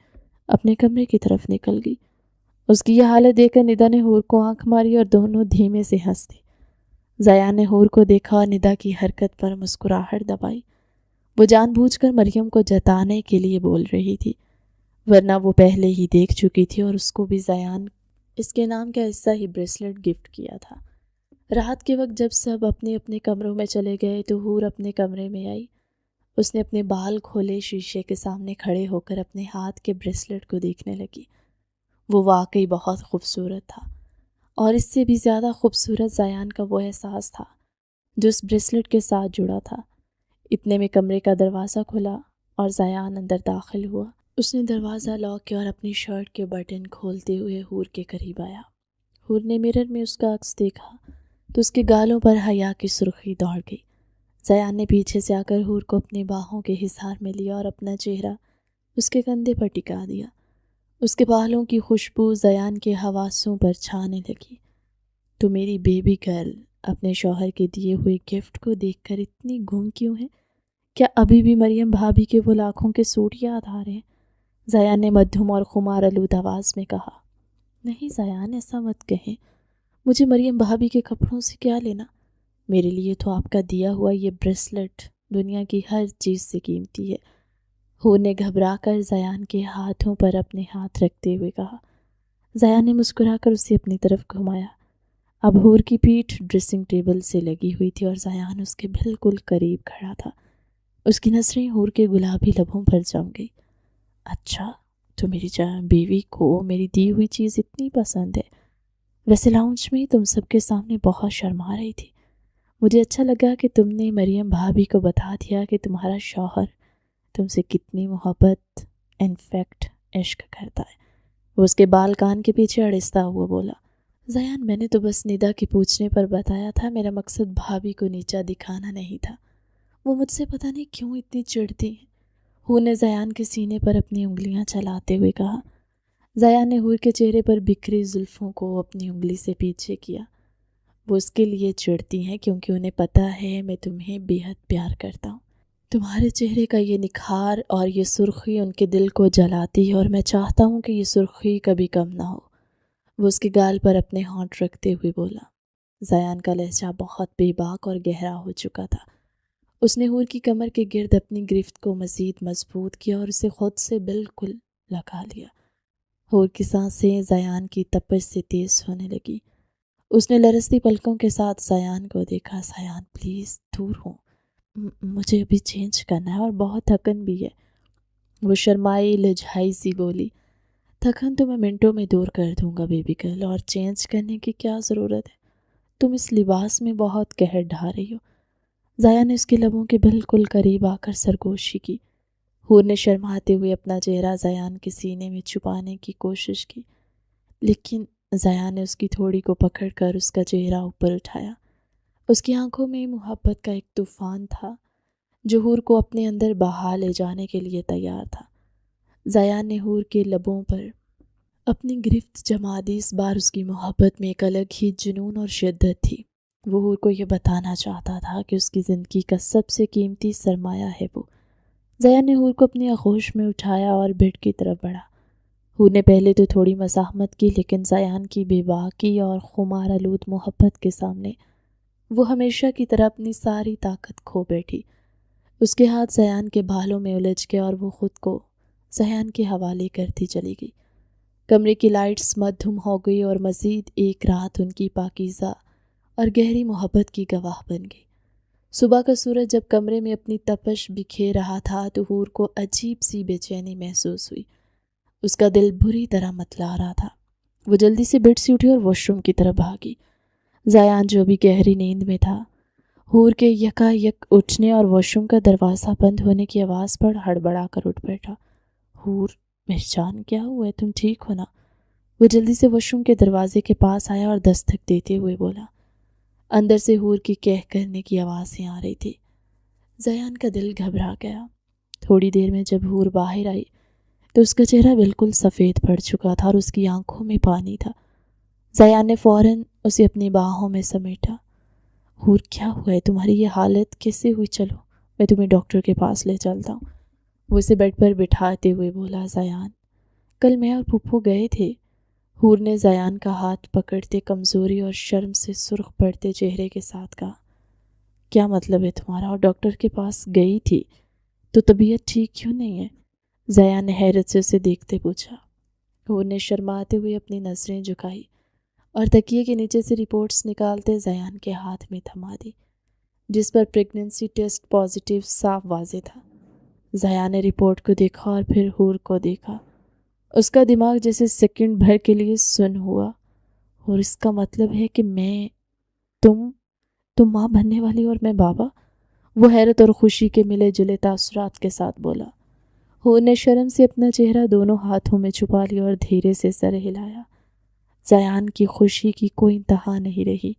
اپنے کمرے کی طرف نکل گئی۔ اس کی یہ حالت دیکھ کر ندا نے حور کو آنکھ ماری اور دونوں دھیمے سے ہنس دی۔ زیان نے حور کو دیکھا اور ندا کی حرکت پر مسکراہٹ دبائی۔ وہ جان بوجھ کر مریم کو جتانے کے لیے بول رہی تھی، ورنہ وہ پہلے ہی دیکھ چکی تھی اور اس کو بھی زیان اس کے نام کا ایسا ہی بریسلٹ گفٹ کیا تھا۔ رات کے وقت جب سب اپنے اپنے کمروں میں چلے گئے تو حور اپنے کمرے میں آئی۔ اس نے اپنے بال کھولے شیشے کے سامنے کھڑے ہو کر اپنے ہاتھ کے بریسلٹ کو دیکھنے لگی۔ وہ واقعی بہت خوبصورت تھا، اور اس سے بھی زیادہ خوبصورت زیان کا وہ احساس تھا جو اس بریسلٹ کے ساتھ جڑا تھا۔ اتنے میں کمرے کا دروازہ کھلا اور زیان اندر داخل ہوا۔ اس نے دروازہ لاک کیا اور اپنی شرٹ کے بٹن کھولتے ہوئے حور کے قریب آیا۔ حور نے مرر میں اس کا عکس دیکھا تو اس کے گالوں پر حیا کی سرخی دوڑ گئی۔ زیان نے پیچھے سے آ کر حور کو اپنی باہوں کے حصار میں لیا اور اپنا چہرہ اس کے کندھے پر ٹکا دیا۔ اس کے بالوں کی خوشبو زیان کے حواسوں پر چھانے لگی۔ تو میری بیبی گرل اپنے شوہر کے دیے ہوئے گفٹ کو دیکھ کر اتنی گم کیوں ہے؟ کیا ابھی بھی مریم بھابھی کے وہ لاکھوں کے سوٹ یاد آ رہے ہیں؟ زیان نے مدھم اور خمار آلود آواز میں کہا۔ نہیں زیان، ایسا مت کہیں، مجھے مریم بھابھی کے کپڑوں سے کیا لینا؟ میرے لیے تو آپ کا دیا ہوا یہ بریسلٹ دنیا کی ہر چیز سے قیمتی ہے۔ حور نے گھبرا کر زیان کے ہاتھوں پر اپنے ہاتھ رکھتے ہوئے کہا۔ زیان نے مسکرا کر اسے اپنی طرف گھمایا۔ اب حور کی پیٹھ ڈریسنگ ٹیبل سے لگی ہوئی تھی اور زیان اس کے بالکل قریب کھڑا تھا۔ اس کی نظریں حور کے گلابی لبوں پر جم گئی۔ اچھا، تو میری بیوی کو میری دی ہوئی چیز اتنی پسند ہے۔ ویسے لاؤنج میں تم سب کے سامنے بہت شرما رہی تھی۔ مجھے اچھا لگا کہ تم نے مریم بھابھی کو بتا دیا کہ تمہارا شوہر تم سے کتنی محبت انفیکٹ عشق کرتا ہے۔ وہ اس کے بال کان کے پیچھے اڑستا ہوا بولا۔ زیان، میں نے تو بس ندا کی پوچھنے پر بتایا تھا، میرا مقصد بھابھی کو نیچا دکھانا نہیں تھا۔ وہ مجھ سے پتہ نہیں کیوں اتنی چڑھتی ہیں۔ حور نے زیان کے سینے پر اپنی انگلیاں چلاتے ہوئے کہا۔ زیان نے حور کے چہرے پر بکھری زلفوں کو اپنی انگلی سے پیچھے کیا۔ وہ اس کے لیے چڑھتی ہیں کیونکہ انہیں پتہ ہے میں تمہیں بے حد پیار کرتا ہوں۔ تمہارے چہرے کا یہ نکھار اور یہ سرخی ان کے دل کو جلاتی ہے اور میں چاہتا ہوں کہ یہ سرخی کبھی کم نہ ہو۔ وہ اس کے گال پر اپنے ہونٹ رکھتے ہوئے بولا۔ زیان کا لہجہ بہت بے باک اور گہرا ہو چکا تھا۔ اس نے حور کی کمر کے گرد اپنی گرفت کو مزید مضبوط کیا اور اسے خود سے بالکل لگا لیا۔ حور کی سانسیں زیان کی تپش سے تیز ہونے لگی۔ اس نے لرزتی پلکوں کے ساتھ زیان کو دیکھا۔ زیان پلیز دور ہو، مجھے ابھی چینج کرنا ہے اور بہت تھکن بھی ہے۔ وہ شرمائی لجھائی سی بولی۔ تھکن تو میں منٹوں میں دور کر دوں گا بیبی گرل، اور چینج کرنے کی کیا ضرورت ہے؟ تم اس لباس میں بہت قہر ڈھا رہی ہو۔ زایا نے اس کے لبوں کے بالکل قریب آ کر سرگوشی کی۔ حور نے شرماتے ہوئے اپنا چہرہ زیان کے سینے میں چھپانے کی کوشش کی، لیکن زیان نے اس کی تھوڑی کو پکڑ کر اس کا چہرہ اوپر اٹھایا۔ اس کی آنکھوں میں محبت کا ایک طوفان تھا جو حور کو اپنے اندر بہا لے جانے کے لیے تیار تھا۔ زیان نے حور کے لبوں پر اپنی گرفت جما دی۔ اس بار اس کی محبت میں ایک الگ ہی جنون اور شدت تھی۔ وہ حور کو یہ بتانا چاہتا تھا کہ اس کی زندگی کا سب سے قیمتی سرمایہ ہے وہ۔ زیان نے حور کو اپنی آغوش میں اٹھایا اور بیڈ کی طرف بڑھا۔ حور نے پہلے تو تھوڑی مزاحمت کی، لیکن زیان کی بے باکی اور خمار آلود محبت کے سامنے وہ ہمیشہ کی طرح اپنی ساری طاقت کھو بیٹھی۔ اس کے ہاتھ زیان کے بالوں میں الجھ گئے اور وہ خود کو زیان کے حوالے کرتی چلی گئی۔ کمرے کی لائٹس مدھم ہو گئی اور مزید ایک رات ان کی پاکیزہ اور گہری محبت کی گواہ بن گئی۔ صبح کا سورج جب کمرے میں اپنی تپش بکھیر رہا تھا تو حور کو عجیب سی بے چینی محسوس ہوئی۔ اس کا دل بری طرح متلا رہا تھا۔ وہ جلدی سے بیڈ سے اٹھی اور واش روم کی طرف بھاگی۔ زیان جو بھی گہری نیند میں تھا، حور کے یکا یک اٹھنے اور واش روم کا دروازہ بند ہونے کی آواز پر ہڑبڑا کر اٹھ بیٹھا۔ حور، میری جان، کیا ہوا ہے؟ تم ٹھیک ہو نا؟ وہ جلدی سے واش روم کے دروازے کے پاس آیا اور دستک دیتے ہوئے بولا۔ اندر سے حور کی کہہ کرنے کی آوازیں آ رہی تھی۔ زیان کا دل گھبرا گیا۔ تھوڑی دیر میں جب حور باہر آئی تو اس کا چہرہ بالکل سفید پڑ چکا تھا اور اس کی آنکھوں میں پانی تھا۔ زیان نے فوراً اسے اپنی باہوں میں سمیٹا۔ حور، کیا ہوا ہے؟ تمہاری یہ حالت کیسے ہوئی؟ چلو میں تمہیں ڈاکٹر کے پاس لے چلتا ہوں، وہ اسے بیڈ پر بٹھاتے ہوئے بولا۔ زیان، کل میں اور پھپھو گئے تھے، حور نے زیان کا ہاتھ پکڑتے کمزوری اور شرم سے سرخ پڑتے چہرے کے ساتھ کہا۔ کیا مطلب ہے تمہارا؟ اور ڈاکٹر کے پاس گئی تھی تو طبیعت ٹھیک کیوں نہیں ہے؟ زیان نے حیرت سے اسے دیکھتے پوچھا۔ حور نے شرماتے ہوئے اپنی نظریں جھکائی اور تکیے کے نیچے سے رپورٹس نکالتے زیان کے ہاتھ میں تھما دی، جس پر پریگننسی ٹیسٹ پازیٹیو صاف واضح تھا۔ زیان نے رپورٹ کو دیکھا اور پھر حور کو دیکھا۔ اس کا دماغ جیسے سیکنڈ بھر کے لیے سن ہوا۔ اور اس کا مطلب ہے کہ تم ماں بننے والی اور میں بابا؟ وہ حیرت اور خوشی کے ملے جلے تاثرات کے ساتھ بولا۔ حور نے شرم سے اپنا چہرہ دونوں ہاتھوں میں چھپا لیا اور دھیرے سے سر ہلایا۔ زیان کی خوشی کی کوئی انتہا نہیں رہی۔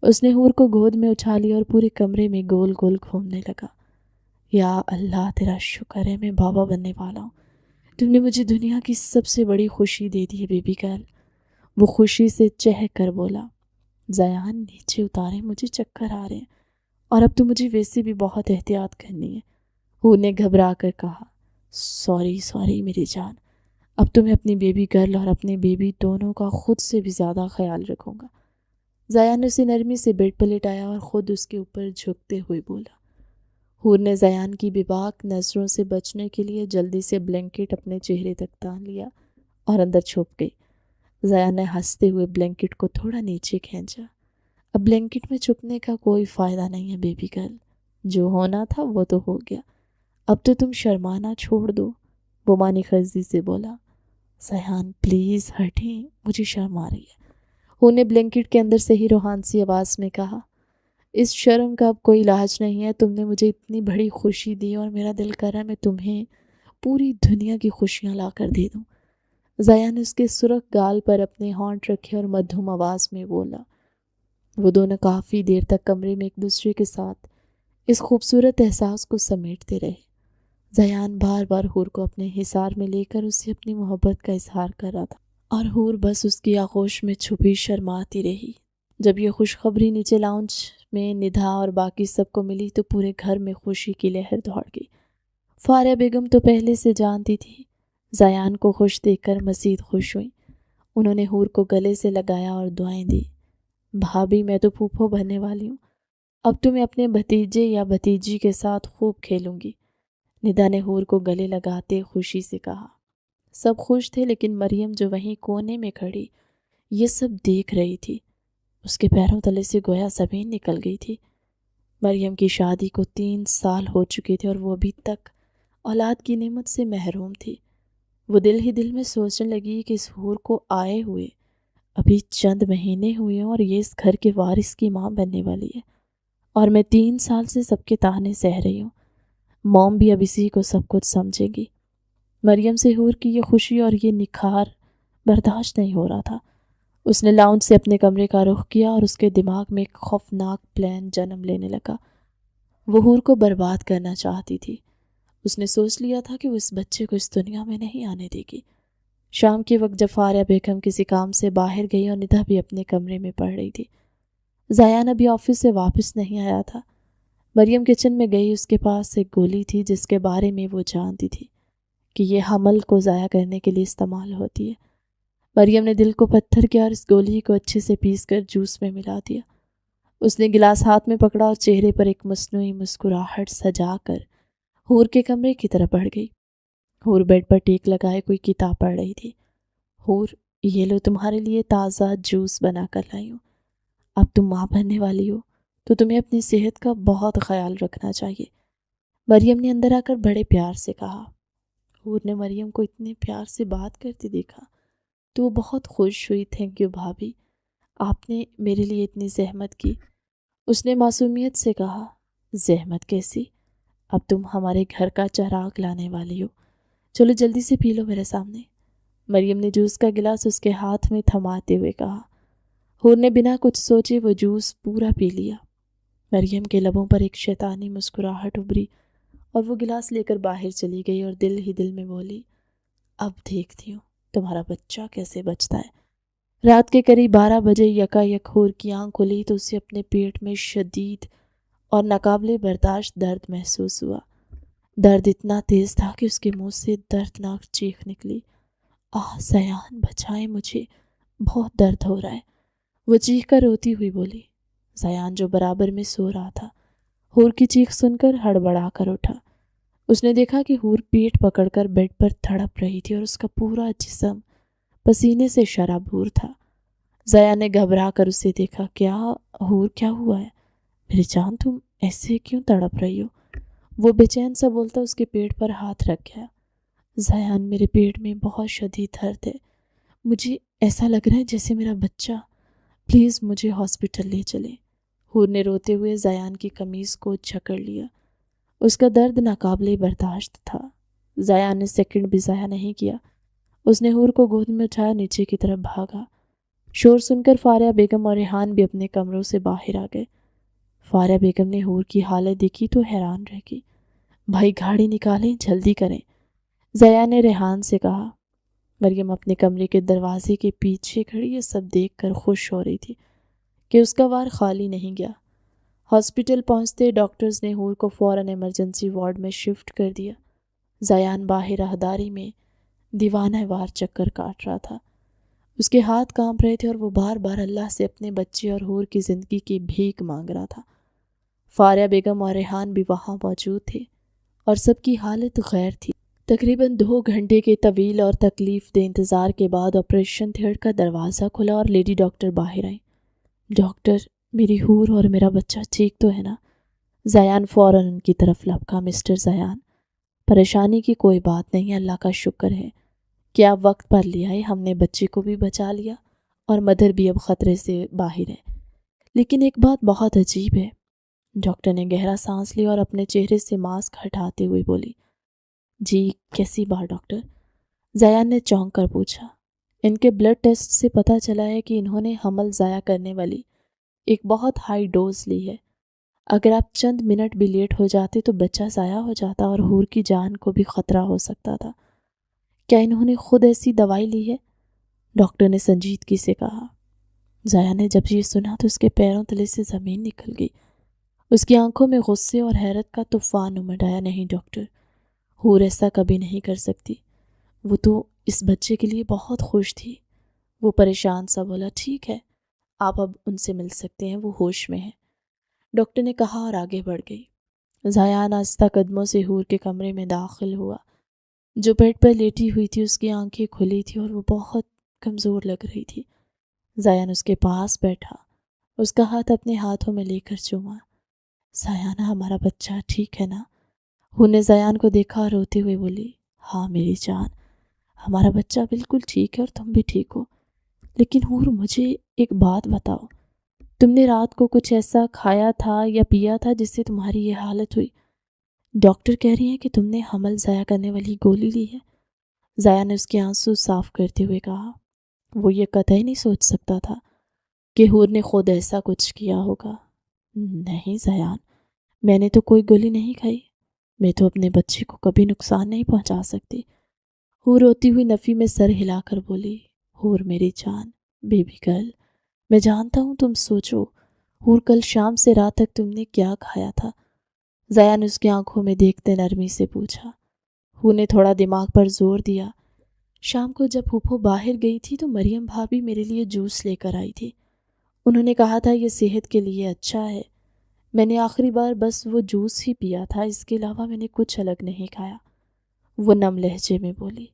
اس نے حور کو گود میں اٹھا لیا اور پورے کمرے میں گول گول گھومنے لگا۔ یا اللہ، تیرا شکر ہے میں بابا بننے والا ہوں۔ تم نے مجھے دنیا کی سب سے بڑی خوشی دے دی ہے بیبی گرل، وہ خوشی سے چہک کر بولا۔ زیان، نیچے اتارے، مجھے چکر آ رہے ہیں اور اب تو مجھے ویسے بھی بہت احتیاط کرنی ہے، حور نے گھبرا کر کہا۔ سوری میری جان، اب تو میں اپنی بیبی گرل اور اپنے بیبی دونوں کا خود سے بھی زیادہ خیال رکھوں گا۔ زیان نے اسے نرمی سے بیڈ پر لٹایا اور خود اس کے اوپر جھکتے ہوئے بولا۔ حور نے زیان کی بے باک نظروں سے بچنے کے لیے جلدی سے بلینکٹ اپنے چہرے تک تان لیا اور اندر چھپ گئی۔ زیان نے ہنستے ہوئے بلینکٹ کو تھوڑا نیچے کھینچا۔ اب بلینکٹ میں چھپنے کا کوئی فائدہ نہیں ہے بیبی گرل، جو ہونا تھا وہ تو ہو گیا، اب تو تم شرمانا چھوڑ دو، وہ مانی خزی سے بولا۔ زیان پلیز ہٹیں، مجھے شرم آ رہی ہے، حور نے بلینکٹ کے اندر سے ہی روحانسی آواز میں کہا۔ اس شرم کا اب کوئی علاج نہیں ہے، تم نے مجھے اتنی بڑی خوشی دی اور میرا دل کر رہا ہے میں تمہیں پوری دنیا کی خوشیاں لا کر دے دوں۔ زیان نے اس کے سرخ گال پر اپنے ہونٹ رکھے اور مدھم آواز میں بولا۔ وہ دونوں کافی دیر تک کمرے میں ایک دوسرے کے ساتھ اس خوبصورت احساس کو سمیٹتے رہے۔ زیان بار بار حور کو اپنے حصار میں لے کر اسے اپنی محبت کا اظہار کر رہا تھا اور حور بس اس کی آغوش میں چھپی شرماتی رہی۔ جب یہ خوشخبری نیچے لاؤنج میں ندا اور باقی سب کو ملی تو پورے گھر میں خوشی کی لہر دوڑ گئی۔ فاریہ بیگم تو پہلے سے جانتی تھی، زیان کو خوش دیکھ کر مزید خوش ہوئی۔ انہوں نے حور کو گلے سے لگایا اور دعائیں دی۔ بھابھی، میں تو پھوپھو بننے والی ہوں، اب تو میں اپنے بھتیجے یا بھتیجی کے ساتھ خوب کھیلوں گی، ندا نے حور کو گلے لگاتے خوشی سے کہا۔ سب خوش تھے لیکن مریم جو وہیں کونے میں کھڑی یہ سب دیکھ رہی تھی، اس کے پیروں تلے سے گویا زمین نکل گئی تھی۔ مریم کی شادی کو 3 سال ہو چکے تھے اور وہ ابھی تک اولاد کی نعمت سے محروم تھی۔ وہ دل ہی دل میں سوچنے لگی کہ اس حور کو آئے ہوئے ابھی چند مہینے ہوئے ہیں اور یہ اس گھر کے وارث کی ماں بننے والی ہے، اور میں 3 سال سے سب کے طعنے سہ رہی ہوں۔ موم بھی اب اسی کو سب کچھ سمجھے گی۔ مریم سے حور کی یہ خوشی اور یہ نکھار برداشت نہیں ہو رہا تھا۔ اس نے لاؤنج سے اپنے کمرے کا رخ کیا اور اس کے دماغ میں ایک خوفناک پلان جنم لینے لگا۔ وہ حور کو برباد کرنا چاہتی تھی۔ اس نے سوچ لیا تھا کہ وہ اس بچے کو اس دنیا میں نہیں آنے دے گی۔ شام کے وقت جب فاریہ بیگم کسی کام سے باہر گئی اور ندہ بھی اپنے کمرے میں پڑھ رہی تھی، زیان ابھی آفس سے واپس نہیں آیا تھا۔ مریم کچن میں گئی۔ اس کے پاس ایک گولی تھی جس کے بارے میں وہ جانتی تھی کہ یہ حمل کو ضائع کرنے کے لیے استعمال ہوتی ہے۔ مریم نے دل کو پتھر کیا اور اس گولی کو اچھے سے پیس کر جوس میں ملا دیا۔ اس نے گلاس ہاتھ میں پکڑا اور چہرے پر ایک مصنوعی مسکراہٹ سجا کر حور کے کمرے کی طرف بڑھ گئی۔ حور بیڈ پر ٹیک لگائے کوئی کتاب پڑھ رہی تھی۔ حور، یہ لو تمہارے لیے تازہ جوس بنا کر لائی ہوں۔ اب تم ماں بننے والی ہو تو تمہیں اپنی صحت کا بہت خیال رکھنا چاہیے، مریم نے اندر آ کر بڑے پیار سے کہا۔ حور نے مریم کو اتنے پیار سے بات کرتے دیکھا تو وہ بہت خوش ہوئی۔ تھینک یو بھابھی، آپ نے میرے لیے اتنی زحمت کی۔ اس نے معصومیت سے کہا، زحمت کیسی؟ اب تم ہمارے گھر کا چراغ لانے والی ہو، چلو جلدی سے پی لو میرے سامنے۔ مریم نے جوس کا گلاس اس کے ہاتھ میں تھماتے ہوئے کہا۔ حور نے بنا کچھ سوچے وہ جوس پورا پی لیا۔ مریم کے لبوں پر ایک شیطانی مسکراہٹ ابھری اور وہ گلاس لے کر باہر چلی گئی اور دل ہی دل میں بولی، اب دیکھتی ہوں تمہارا بچہ کیسے بچتا ہے۔ رات کے قریب 12 بجے یکایک حور کی آنکھ کھلی تو اسے اپنے پیٹ میں شدید اور ناقابل برداشت درد محسوس ہوا۔ درد اتنا تیز تھا کہ اس کے منہ سے دردناک چیخ نکلی، آہ زیان بچائیں مجھے، بہت درد ہو رہا ہے۔ وہ چیخ کر روتی ہوئی بولی۔ زیان جو برابر میں سو رہا تھا، حور کی چیخ سن کر ہڑبڑا کر اٹھا۔ اس نے دیکھا کہ حور پیٹ پکڑ کر بیڈ پر تڑپ رہی تھی اور اس کا پورا جسم پسینے سے شرابور تھا۔ زیان نے گھبرا کر اسے دیکھا۔ کیا حور، کیا ہوا ہے؟ میری جان، تم ایسے کیوں تڑپ رہی ہو؟ وہ بے چین سا بولتا اس کے پیٹ پر ہاتھ رکھ گیا۔ زیان، میرے پیٹ میں بہت شدید درد ہے، مجھے ایسا لگ رہا ہے جیسے میرا بچہ، پلیز مجھے ہاسپٹل لے چلیں۔ حور نے روتے ہوئے زیان کی قمیض کو جکڑ لیا۔ اس کا درد ناقابل برداشت تھا۔ زیان نے سیکنڈ بھی ضائع نہیں کیا۔ اس نے حور کو گود میں اٹھایا نیچے کی طرف بھاگا۔ شور سن کر فاریہ بیگم اور ریحان بھی اپنے کمروں سے باہر آ گئے۔ فاریہ بیگم نے حور کی حالت دیکھی تو حیران رہ گئی۔ بھائی گاڑی نکالیں، جلدی کریں، زیان نے ریحان سے کہا۔ مریم اپنے کمرے کے دروازے کے پیچھے کھڑی یہ سب دیکھ کر خوش ہو رہی تھی کہ اس کا وار خالی نہیں گیا۔ ہاسپٹل پہنچتے ڈاکٹرز نے حور کو فوراً ایمرجنسی وارڈ میں شفٹ کر دیا۔ زیان باہر راہداری میں دیوانہ وار چکر کاٹ رہا تھا۔ اس کے ہاتھ کانپ رہے تھے اور وہ بار بار اللہ سے اپنے بچے اور حور کی زندگی کی بھیک مانگ رہا تھا۔ فاریہ بیگم اور ریحان بھی وہاں موجود تھے اور سب کی حالت غیر تھی۔ تقریباً 2 گھنٹے کے طویل اور تکلیف دہ انتظار کے بعد آپریشن تھیٹر کا دروازہ کھلا اور لیڈی ڈاکٹر باہر آئیں۔ ڈاکٹر، میری حور اور میرا بچہ ٹھیک تو ہے نا؟ زیان فوراً ان کی طرف لپکا۔ مسٹر زیان، پریشانی کی کوئی بات نہیں، اللہ کا شکر ہے کہ آپ وقت پر لے آئے، ہم نے بچے کو بھی بچا لیا اور مدر بھی اب خطرے سے باہر ہے۔ لیکن ایک بات بہت عجیب ہے۔ ڈاکٹر نے گہرا سانس لیا اور اپنے چہرے سے ماسک ہٹاتے ہوئے بولی۔ جی، کیسی بات ڈاکٹر؟ زیان نے چونک کر پوچھا۔ ان کے بلڈ ٹیسٹ سے پتہ چلا ہے کہ انہوں نے حمل ضائع کرنے والی ایک بہت ہائی ڈوز لی ہے۔ اگر آپ چند منٹ بھی لیٹ ہو جاتے تو بچہ ضائع ہو جاتا اور حور کی جان کو بھی خطرہ ہو سکتا تھا۔ کیا انہوں نے خود ایسی دوائی لی ہے؟ ڈاکٹر نے سنجیدگی سے کہا۔ زیان نے جب یہ سنا تو اس کے پیروں تلے سے زمین نکل گئی۔ اس کی آنکھوں میں غصے اور حیرت کا طوفان امڈ آیا۔ نہیں ڈاکٹر، حور ایسا کبھی نہیں کر سکتی، وہ تو اس بچے کے لیے بہت خوش تھی۔ وہ پریشان سا بولا۔ ٹھیک ہے، آپ اب ان سے مل سکتے ہیں، وہ ہوش میں ہیں، ڈاکٹر نے کہا اور آگے بڑھ گئی۔ زیان آہستہ قدموں سے حور کے کمرے میں داخل ہوا۔ جو بیڈ پر لیٹی ہوئی تھی اس کی آنکھیں کھلی تھی اور وہ بہت کمزور لگ رہی تھی۔ زیان اس کے پاس بیٹھا، اس کا ہاتھ اپنے ہاتھوں میں لے کر چوما۔ زیان، ہمارا بچہ ٹھیک ہے نا؟ حور نے زیان کو دیکھا اور روتے ہوئے بولی، ہاں میری جان، ہمارا بچہ بالکل ٹھیک ہے اور تم بھی ٹھیک ہو، لیکن حور مجھے ایک بات بتاؤ، تم نے رات کو کچھ ایسا کھایا تھا یا پیا تھا جس سے تمہاری یہ حالت ہوئی؟ ڈاکٹر کہہ رہی ہیں کہ تم نے حمل ضائع کرنے والی گولی لی ہے۔ ضائع نے اس کے آنسو صاف کرتے ہوئے کہا۔ وہ یہ قطعی نہیں سوچ سکتا تھا کہ حور نے خود ایسا کچھ کیا ہوگا۔ نہیں زیان، میں نے تو کوئی گولی نہیں کھائی، میں تو اپنے بچے کو کبھی نقصان نہیں پہنچا سکتی۔ حور روتی ہوئی نفی میں سر ہلا کر بولی، حور میری جان، بیبی گرل، میں جانتا ہوں تم سوچو، حور کل شام سے رات تک تم نے کیا کھایا تھا؟ ضیاء نے اس کی آنکھوں میں دیکھتے نرمی سے پوچھا۔ حور نے تھوڑا دماغ پر زور دیا۔ شام کو جب پھوپھو باہر گئی تھی تو مریم بھابی میرے لیے جوس لے کر آئی تھی، انہوں نے کہا تھا یہ صحت کے لیے اچھا ہے۔ میں نے آخری بار بس وہ جوس ہی پیا تھا، اس کے علاوہ میں نے کچھ الگ نہیں کھایا، وہ نم لہجے میں بولی۔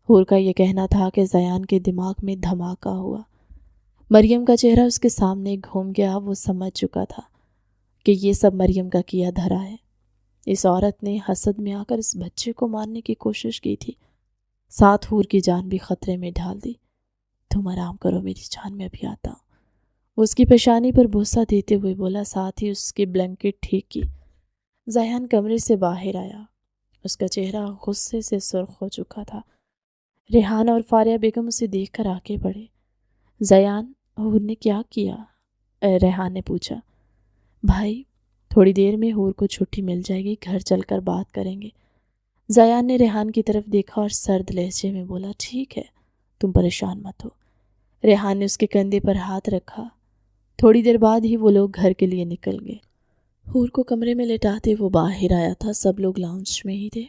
حور کا یہ کہنا تھا کہ زیان کے دماغ میں دھماکہ ہوا۔ مریم کا چہرہ اس کے سامنے گھوم گیا، وہ سمجھ چکا تھا کہ یہ سب مریم کا کیا دھرا ہے۔ اس عورت نے حسد میں آ کر اس بچے کو مارنے کی کوشش کی تھی، ساتھ حور کی جان بھی خطرے میں ڈال دی۔ تم آرام کرو میری جان، میں ابھی آتا ہوں، وہ اس کی پیشانی پر بوسہ دیتے ہوئے بولا، ساتھ ہی اس کی بلینکٹ ٹھیک کی۔ زیان کمرے سے باہر آیا، اس کا چہرہ غصے سے سرخ ہو چکا تھا۔ ریحانہ اور فاریہ بیگم اسے دیکھ کر آگے بڑھے۔ زیان، حور نے کیا کیا؟ ریحان نے پوچھا۔ بھائی تھوڑی دیر میں حور کو چھٹی مل جائے گی، گھر چل کر بات کریں گے۔ زیان نے ریحان کی طرف دیکھا اور سرد لہجے میں بولا، ٹھیک ہے، تم پریشان مت ہو۔ ریحان نے اس کے کندھے پر ہاتھ رکھا۔ تھوڑی دیر بعد ہی وہ لوگ گھر کے لیے نکل گئے۔ حور کو کمرے میں لٹاتے وہ باہر آیا تھا، سب لوگ لاؤنج میں ہی تھے۔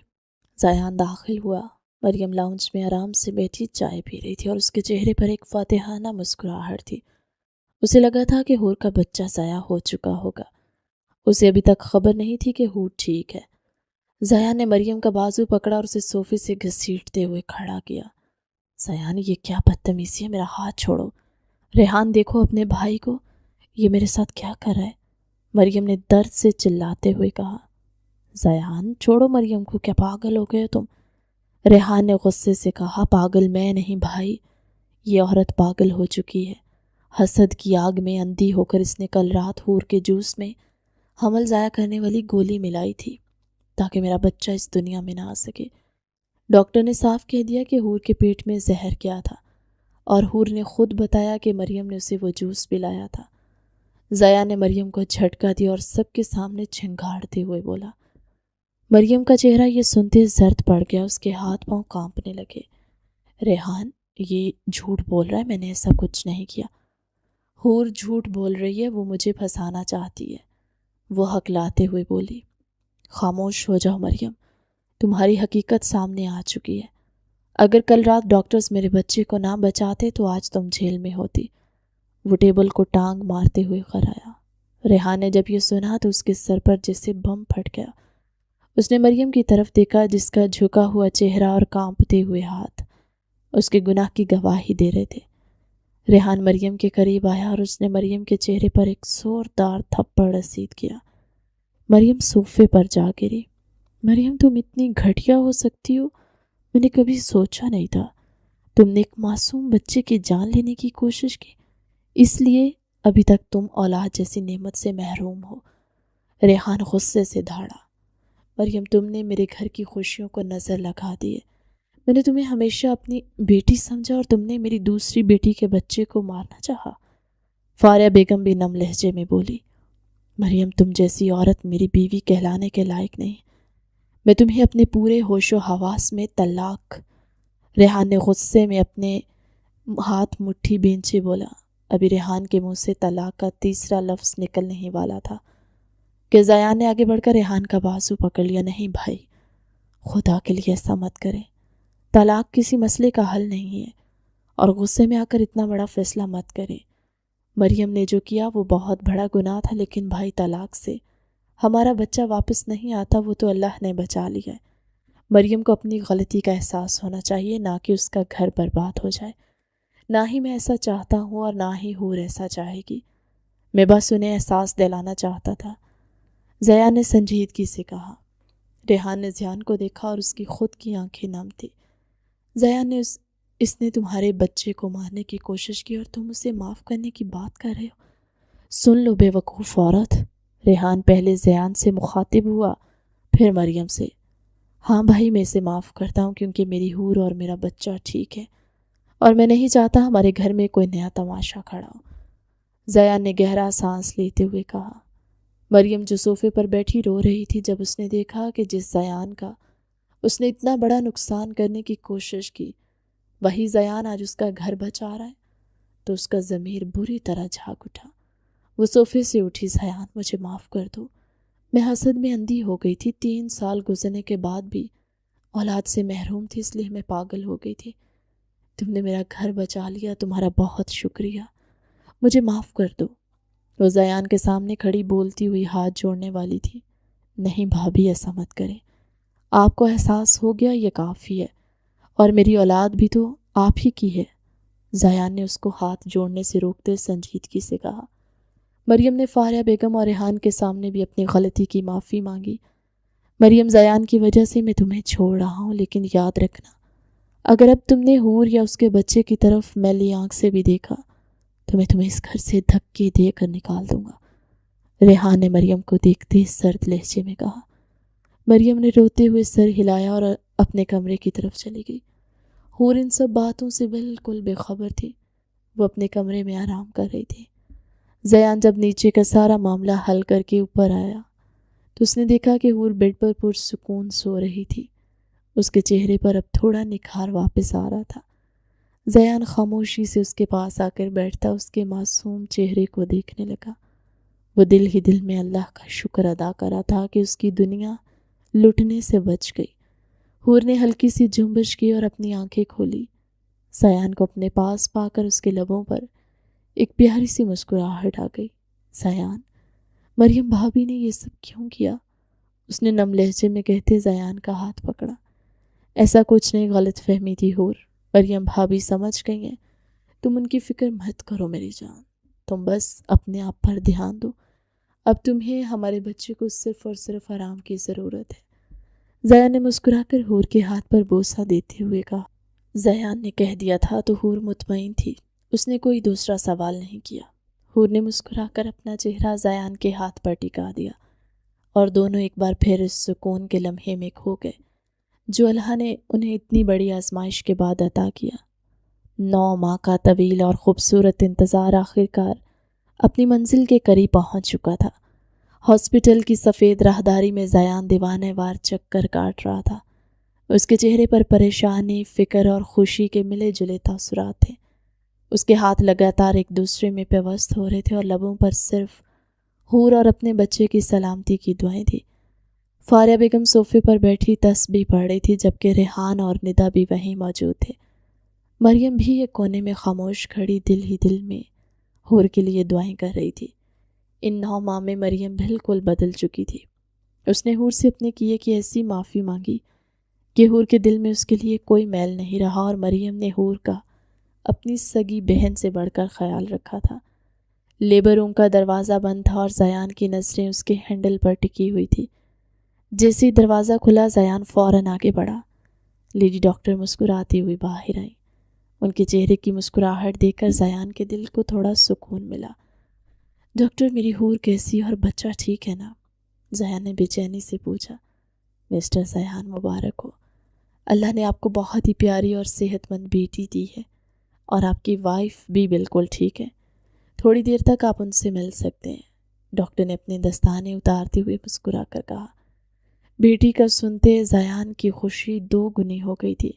زیان داخل ہوا۔ مریم لاؤنج میں آرام سے بیٹھی چائے پی رہی تھی اور اس کے چہرے پر ایک فاتحانہ مسکراہٹ تھی۔ اسے لگا تھا کہ حور کا بچہ ضائع ہو چکا ہوگا۔ اسے ابھی تک خبر نہیں تھی کہ حور ٹھیک ہے۔ زیان نے مریم کا بازو پکڑا اور اسے صوفے سے گھسیٹتے ہوئے کھڑا کیا۔ زیان، یہ کیا بدتمیزی ہے، میرا ہاتھ چھوڑو۔ ریحان دیکھو اپنے بھائی کو، یہ میرے ساتھ کیا کر رہا ہے؟ مریم نے درد سے چلاتے ہوئے کہا۔ زیان چھوڑو مریم کو، کیا پاگل ہو گئے تم؟ ریحان نے غصے سے کہا، پاگل میں نہیں بھائی، یہ عورت پاگل ہو چکی ہے۔ حسد کی آگ میں اندھی ہو کر اس نے کل رات حور کے جوس میں حمل ضائع کرنے والی گولی ملائی تھی تاکہ میرا بچہ اس دنیا میں نہ آ سکے۔ ڈاکٹر نے صاف کہہ دیا کہ حور کے پیٹ میں زہر کیا تھا، اور حور نے خود بتایا کہ مریم نے اسے وہ جوس پلایا تھا۔ ضیاء نے مریم کو جھٹکا دیا اور سب کے سامنے چھنگھاڑتے ہوئے بولا۔ مریم کا چہرہ یہ سنتے زرد پڑ گیا، اس کے ہاتھ پاؤں کانپنے لگے۔ ریحان یہ جھوٹ بول رہا ہے، میں نے ایسا کچھ نہیں کیا۔ حور جھوٹ بول رہی ہے، وہ مجھے پھنسانا چاہتی ہے، وہ ہکلاتے ہوئے بولی۔ خاموش ہو جاؤ مریم، تمہاری حقیقت سامنے آ چکی ہے۔ اگر کل رات ڈاکٹرز میرے بچے کو نہ بچاتے تو آج تم جیل میں ہوتی۔ وہ ٹیبل کو ٹانگ مارتے ہوئے غرایا۔ ریحان نے جب یہ سنا تو اس کے سر پر جیسے بم پھٹ گیا۔ اس نے مریم کی طرف دیکھا جس کا جھکا ہوا چہرہ اور کانپتے ہوئے ہاتھ اس کے گناہ کی گواہی دے رہے تھے۔ ریحان مریم کے قریب آیا اور اس نے مریم کے چہرے پر ایک زوردار تھپڑ رسید کیا۔ مریم صوفے پر جا گری۔ مریم تم اتنی گھٹیا ہو سکتی ہو، میں نے کبھی سوچا نہیں تھا۔ تم نے ایک معصوم بچے کی جان لینے کی کوشش کی، اس لیے ابھی تک تم اولاد جیسی نعمت سے محروم ہو۔ ریحان غصے سے دھاڑا۔ مریم تم نے میرے گھر کی خوشیوں کو نظر لگا دیے۔ میں نے تمہیں ہمیشہ اپنی بیٹی سمجھا اور تم نے میری دوسری بیٹی کے بچے کو مارنا چاہا۔ فاریہ بیگم بھی نم لہجے میں بولی۔ مریم تم جیسی عورت میری بیوی کہلانے کے لائق نہیں، میں تمہیں اپنے پورے ہوش و حواس میں طلاق۔ ریحان نے غصے میں اپنے ہاتھ مٹھی بھینچے بولا۔ ابھی ریحان کے منہ سے طلاق کا تیسرا لفظ نکلنے ہی والا تھا کہ ضیاء نے آگے بڑھ کر ریحان کا بازو پکڑ لیا۔ نہیں بھائی، خدا کے لیے ایسا مت کریں، طلاق کسی مسئلے کا حل نہیں ہے، اور غصے میں آ کر اتنا بڑا فیصلہ مت کریں۔ مریم نے جو کیا وہ بہت بڑا گناہ تھا، لیکن بھائی طلاق سے ہمارا بچہ واپس نہیں آتا، وہ تو اللہ نے بچا لیا ہے۔ مریم کو اپنی غلطی کا احساس ہونا چاہیے، نہ کہ اس کا گھر برباد ہو جائے۔ نہ ہی میں ایسا چاہتا ہوں اور نہ ہی حور ایسا چاہے گی، میں بس انہیں احساس دلانا چاہتا تھا، ضیاء نے سنجیدگی سے کہا۔ ریحان نے ضیاء کو دیکھا اور اس کی خود کی آنکھیں نم تھی۔ زیان نے اس نے تمہارے بچے کو مارنے کی کوشش کی اور تم اسے معاف کرنے کی بات کر رہے ہو؟ سن لو بے وقوف عورت۔ ریحان پہلے زیان سے مخاطب ہوا، پھر مریم سے۔ ہاں بھائی، میں اسے معاف کرتا ہوں کیونکہ میری حور اور میرا بچہ ٹھیک ہے، اور میں نہیں چاہتا ہمارے گھر میں کوئی نیا تماشا کھڑا ہو۔ زیان نے گہرا سانس لیتے ہوئے کہا۔ مریم جو صوفے پر بیٹھی رو رہی تھی، جب اس نے دیکھا کہ جس زیان کا اس نے اتنا بڑا نقصان کرنے کی کوشش کی، وہی زیان آج اس کا گھر بچا رہا ہے، تو اس کا ضمیر بری طرح جھاگ اٹھا۔ وہ صوفے سے اٹھی۔ زیان، مجھے معاف کر دو، میں حسد میں اندھی ہو گئی تھی، 3 سال گزرنے کے بعد بھی اولاد سے محروم تھی، اس لیے میں پاگل ہو گئی تھی۔ تم نے میرا گھر بچا لیا، تمہارا بہت شکریہ، مجھے معاف کر دو۔ وہ زیان کے سامنے کھڑی بولتی ہوئی ہاتھ جوڑنے والی تھی۔ نہیں بھابھی، ایسا مت کریں، آپ کو احساس ہو گیا یہ کافی ہے، اور میری اولاد بھی تو آپ ہی کی ہے۔ زیان نے اس کو ہاتھ جوڑنے سے روکتے سنجیدگی سے کہا۔ مریم نے فاریہ بیگم اور ریحان کے سامنے بھی اپنی غلطی کی معافی مانگی۔ مریم، زیان کی وجہ سے میں تمہیں چھوڑ رہا ہوں، لیکن یاد رکھنا، اگر اب تم نے حور یا اس کے بچے کی طرف میلی آنکھ سے بھی دیکھا تو میں تمہیں اس گھر سے دھکے دے کر نکال دوں گا۔ ریحان نے مریم کو دیکھتے سرد لہجے میں کہا۔ مریم نے روتے ہوئے سر ہلایا اور اپنے کمرے کی طرف چلی گئی۔ حور ان سب باتوں سے بالکل بے خبر تھی، وہ اپنے کمرے میں آرام کر رہی تھی۔ زیان جب نیچے کا سارا معاملہ حل کر کے اوپر آیا تو اس نے دیکھا کہ حور بیڈ پر پرسکون سو رہی تھی۔ اس کے چہرے پر اب تھوڑا نکھار واپس آ رہا تھا۔ زیان خاموشی سے اس کے پاس آ کر بیٹھتا اس کے معصوم چہرے کو دیکھنے لگا۔ وہ دل ہی دل میں اللہ کا شکر ادا کر رہا تھا کہ اس کی دنیا لٹنے سے بچ گئی۔ حور نے ہلکی سی جنبش کی اور اپنی آنکھیں کھولی۔ زیان کو اپنے پاس پا کر اس کے لبوں پر ایک پیاری سی مسکراہٹ آ گئی۔ زیان، مریم بھابھی نے یہ سب کیوں کیا؟ اس نے نم لہجے میں کہتے زیان کا ہاتھ پکڑا۔ ایسا کچھ نہیں، غلط فہمی تھی حور، مریم بھابھی سمجھ گئی ہیں، تم ان کی فکر مت کرو میری جان، تم بس اپنے آپ پر دھیان دو، اب تمہیں ہمارے بچے کو صرف اور صرف آرام کی ضرورت ہے۔ زیان نے مسکرا کر حور کے ہاتھ پر بوسہ دیتے ہوئے کہا۔ زیان نے کہہ دیا تھا تو حور مطمئن تھی، اس نے کوئی دوسرا سوال نہیں کیا۔ حور نے مسکرا کر اپنا چہرہ زیان کے ہاتھ پر ٹکا دیا اور دونوں ایک بار پھر اس سکون کے لمحے میں کھو گئے جو اللہ نے انہیں اتنی بڑی آزمائش کے بعد عطا کیا۔ 9 ماہ کا طویل اور خوبصورت انتظار آخر کار اپنی منزل کے قریب پہنچ چکا تھا۔ ہاسپٹل کی سفید راہداری میں زیان دیوانے وار چکر کاٹ رہا تھا۔ اس کے چہرے پر پریشانی، فکر اور خوشی کے ملے جلے تاثرات تھے۔ اس کے ہاتھ لگاتار ایک دوسرے میں پیوست ہو رہے تھے اور لبوں پر صرف حور اور اپنے بچے کی سلامتی کی دعائیں تھی۔ فاریہ بیگم صوفے پر بیٹھی تسبیح پڑھ رہی تھی، جبکہ ریحان اور ندا بھی وہیں موجود تھے۔ مریم بھی ایک کونے میں خاموش کھڑی دل ہی دل میں حور کے لیے دعائیں کر رہی تھی۔ ان 9 ماہ میں مریم بالکل بدل چکی تھی۔ اس نے حور سے اپنے کیے کی ایسی معافی مانگی کہ حور کے دل میں اس کے لیے کوئی میل نہیں رہا، اور مریم نے حور کا اپنی سگی بہن سے بڑھ کر خیال رکھا تھا۔ لیبر روم کا دروازہ بند تھا اور زیان کی نظریں اس کے ہینڈل پر ٹکی ہوئی تھی۔ جیسے ہی دروازہ کھلا، زیان فوراً آگے بڑھا۔ لیڈی ڈاکٹر مسکراتی ہوئی باہر آئی۔ ان کے چہرے کی مسکراہٹ دیکھ کر زیان کے دل کو تھوڑا سکون ملا۔ ڈاکٹر، میری حور کیسی اور بچہ ٹھیک ہے نا؟ زیان نے بے چینی سے پوچھا۔ مسٹر زیان، مبارک ہو، اللہ نے آپ کو بہت ہی پیاری اور صحت مند بیٹی دی ہے، اور آپ کی وائف بھی بالکل ٹھیک ہے، تھوڑی دیر تک آپ ان سے مل سکتے ہیں، ڈاکٹر نے اپنے دستانے اتارتے ہوئے مسکرا کر کہا۔ بیٹی کا سنتے زیان کی خوشی 2 گنی ہو گئی تھی۔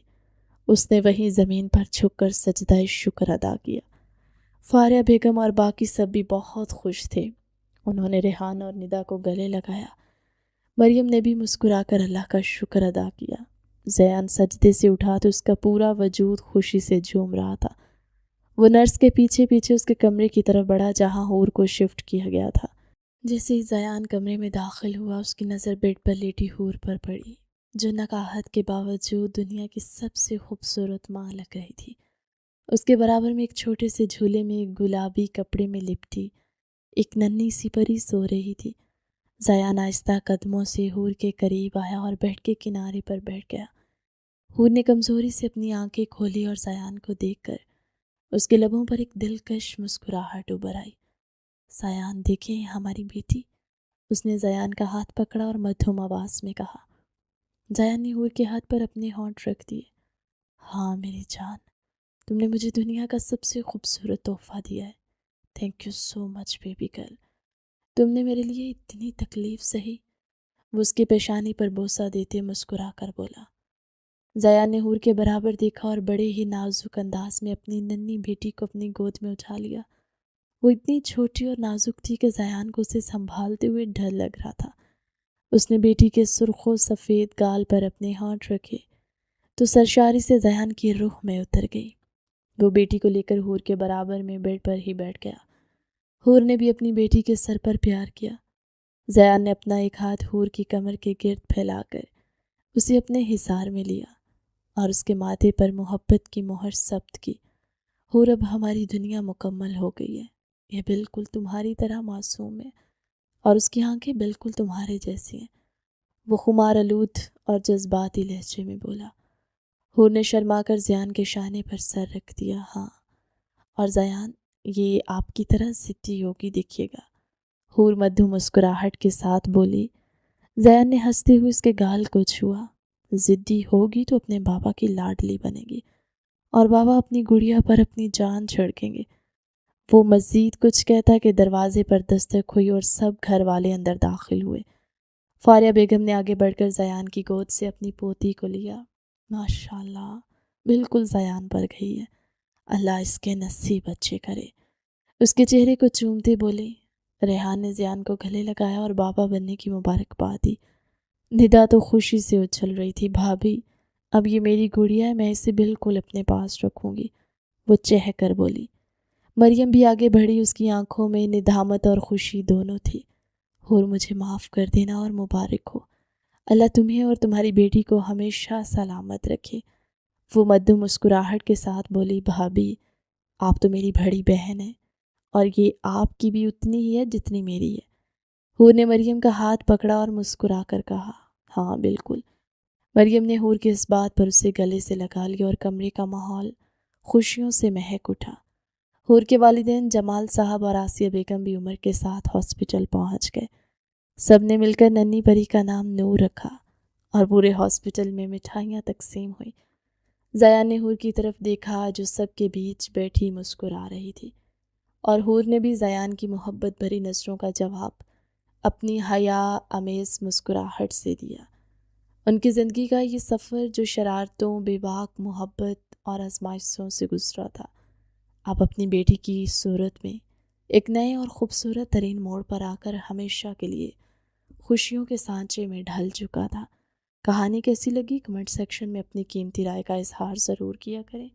اس نے وہیں زمین پر جھک کر سجدہ شکر ادا کیا۔ فاریہ بیگم اور باقی سب بھی بہت خوش تھے۔ انہوں نے ریحان اور ندا کو گلے لگایا۔ مریم نے بھی مسکرا کر اللہ کا شکر ادا کیا۔ زیان سجدے سے اٹھا تو اس کا پورا وجود خوشی سے جھوم رہا تھا۔ وہ نرس کے پیچھے پیچھے اس کے کمرے کی طرف بڑھا جہاں حور کو شفٹ کیا گیا تھا۔ جیسے ہی زیان کمرے میں داخل ہوا، اس کی نظر بیڈ پر لیٹی حور پر پڑی، جو نقاہت کے باوجود دنیا کی سب سے خوبصورت ماں لگ رہی تھی۔ اس کے برابر میں ایک چھوٹے سے جھولے میں گلابی کپڑے میں لپٹی ایک ننھی سی پری سو رہی تھی۔ زیان آہستہ قدموں سے حور کے قریب آیا اور بیڈ کے کنارے پر بیٹھ گیا۔ حور نے کمزوری سے اپنی آنکھیں کھولی اور زیان کو دیکھ کر اس کے لبوں پر ایک دلکش مسکراہٹ ابھر آئی۔ زیان دیکھیں ہماری بیٹی، اس نے زیان کا ہاتھ پکڑا اور مدھم آواز میں کہا۔ زیان نے حور کے ہاتھ پر اپنے ہونٹ رکھ دیے۔ ہاں میری جان، تم نے مجھے دنیا کا سب سے خوبصورت تحفہ دیا ہے۔ Thank you so much baby girl, تم نے میرے لیے اتنی تکلیف سہی۔ وہ اس کے پیشانی پر بوسہ دیتے مسکرا کر بولا۔ زیان نے حور کے برابر دیکھا اور بڑے ہی نازک انداز میں اپنی ننھی بیٹی کو اپنی گود میں اٹھا لیا۔ وہ اتنی چھوٹی اور نازک تھی کہ زیان کو اسے سنبھالتے ہوئے ڈر لگ رہا تھا۔ اس نے بیٹی کے سرخ و سفید گال پر اپنے ہاتھ رکھے تو سرشاری سے زیان کی روح میں اتر گئی۔ وہ بیٹی کو لے کر حور کے برابر میں بیڈ پر ہی بیٹھ گیا۔ حور نے بھی اپنی بیٹی کے سر پر پیار کیا۔ زیان نے اپنا ایک ہاتھ حور کی کمر کے گرد پھیلا کر اسے اپنے حصار میں لیا اور اس کے ماتھے پر محبت کی مہر ثبت کی۔ حور، اب ہماری دنیا مکمل ہو گئی ہے۔ یہ بالکل تمہاری طرح معصوم ہے اور اس کی آنکھیں بالکل تمہارے جیسی ہیں۔ وہ خمار آلود اور جذباتی لہجے میں بولا۔ حور نے شرما کر زیان کے شانے پر سر رکھ دیا۔ ہاں، اور زیان یہ آپ کی طرح ضدی ہوگی دیکھیے گا۔ حور مدھو مسکراہٹ کے ساتھ بولی۔ زیان نے ہنستے ہوئے اس کے گال کو چھوا۔ ضدی ہوگی تو اپنے بابا کی لاڈلی بنے گی اور بابا اپنی گڑیا پر اپنی جان چھڑکیں گے۔ وہ مزید کچھ کہتا کہ دروازے پر دستک ہوئی اور سب گھر والے اندر داخل ہوئے۔ فاریہ بیگم نے آگے بڑھ کر زیان کی گود سے اپنی پوتی کو لیا۔ ماشاءاللہ، بالکل زیان پر گئی ہے، اللہ اس کے نصیب اچھے کرے۔ اس کے چہرے کو چومتے بولے۔ ریحان نے زیان کو گلے لگایا اور بابا بننے کی مبارکباد دی۔ ندا تو خوشی سے اچھل رہی تھی۔ بھابھی، اب یہ میری گڑیا ہے، میں اسے بالکل اپنے پاس رکھوں گی، وہ چہہ کر بولی۔ مریم بھی آگے بڑھی، اس کی آنکھوں میں ندامت اور خوشی دونوں تھی۔ حور، مجھے معاف کر دینا اور مبارک ہو، اللہ تمہیں اور تمہاری بیٹی کو ہمیشہ سلامت رکھے۔ وہ مدھم مسکراہٹ کے ساتھ بولی۔ بھابھی، آپ تو میری بڑی بہن ہیں اور یہ آپ کی بھی اتنی ہی ہے جتنی میری ہے۔ حور نے مریم کا ہاتھ پکڑا اور مسکرا کر کہا۔ ہاں بالکل۔ مریم نے حور کے اس بات پر اسے گلے سے لگا لیا اور کمرے کا ماحول خوشیوں سے مہک اٹھا۔ حور کے والدین جمال صاحب اور آسیہ بیگم بھی عمر کے ساتھ ہاسپٹل پہنچ گئے۔ سب نے مل کر ننھی پری کا نام نور رکھا اور پورے ہاسپٹل میں مٹھائیاں تقسیم ہوئیں۔ زیان نے حور کی طرف دیکھا جو سب کے بیچ بیٹھی مسکرا رہی تھی، اور حور نے بھی زیان کی محبت بھری نظروں کا جواب اپنی حیا آمیز مسکراہٹ سے دیا۔ ان کی زندگی کا یہ سفر جو شرارتوں، بے باک محبت اور آزمائشوں سے گزرا تھا، اب اپنی بیٹی کی صورت میں ایک نئے اور خوبصورت ترین موڑ پر آ کر ہمیشہ کے لیے خوشیوں کے سانچے میں ڈھل چکا تھا۔ کہانی کیسی لگی کمنٹ سیکشن میں اپنی قیمتی رائے کا اظہار ضرور کیا کریں۔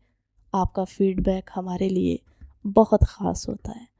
آپ کا فیڈ بیک ہمارے لیے بہت خاص ہوتا ہے۔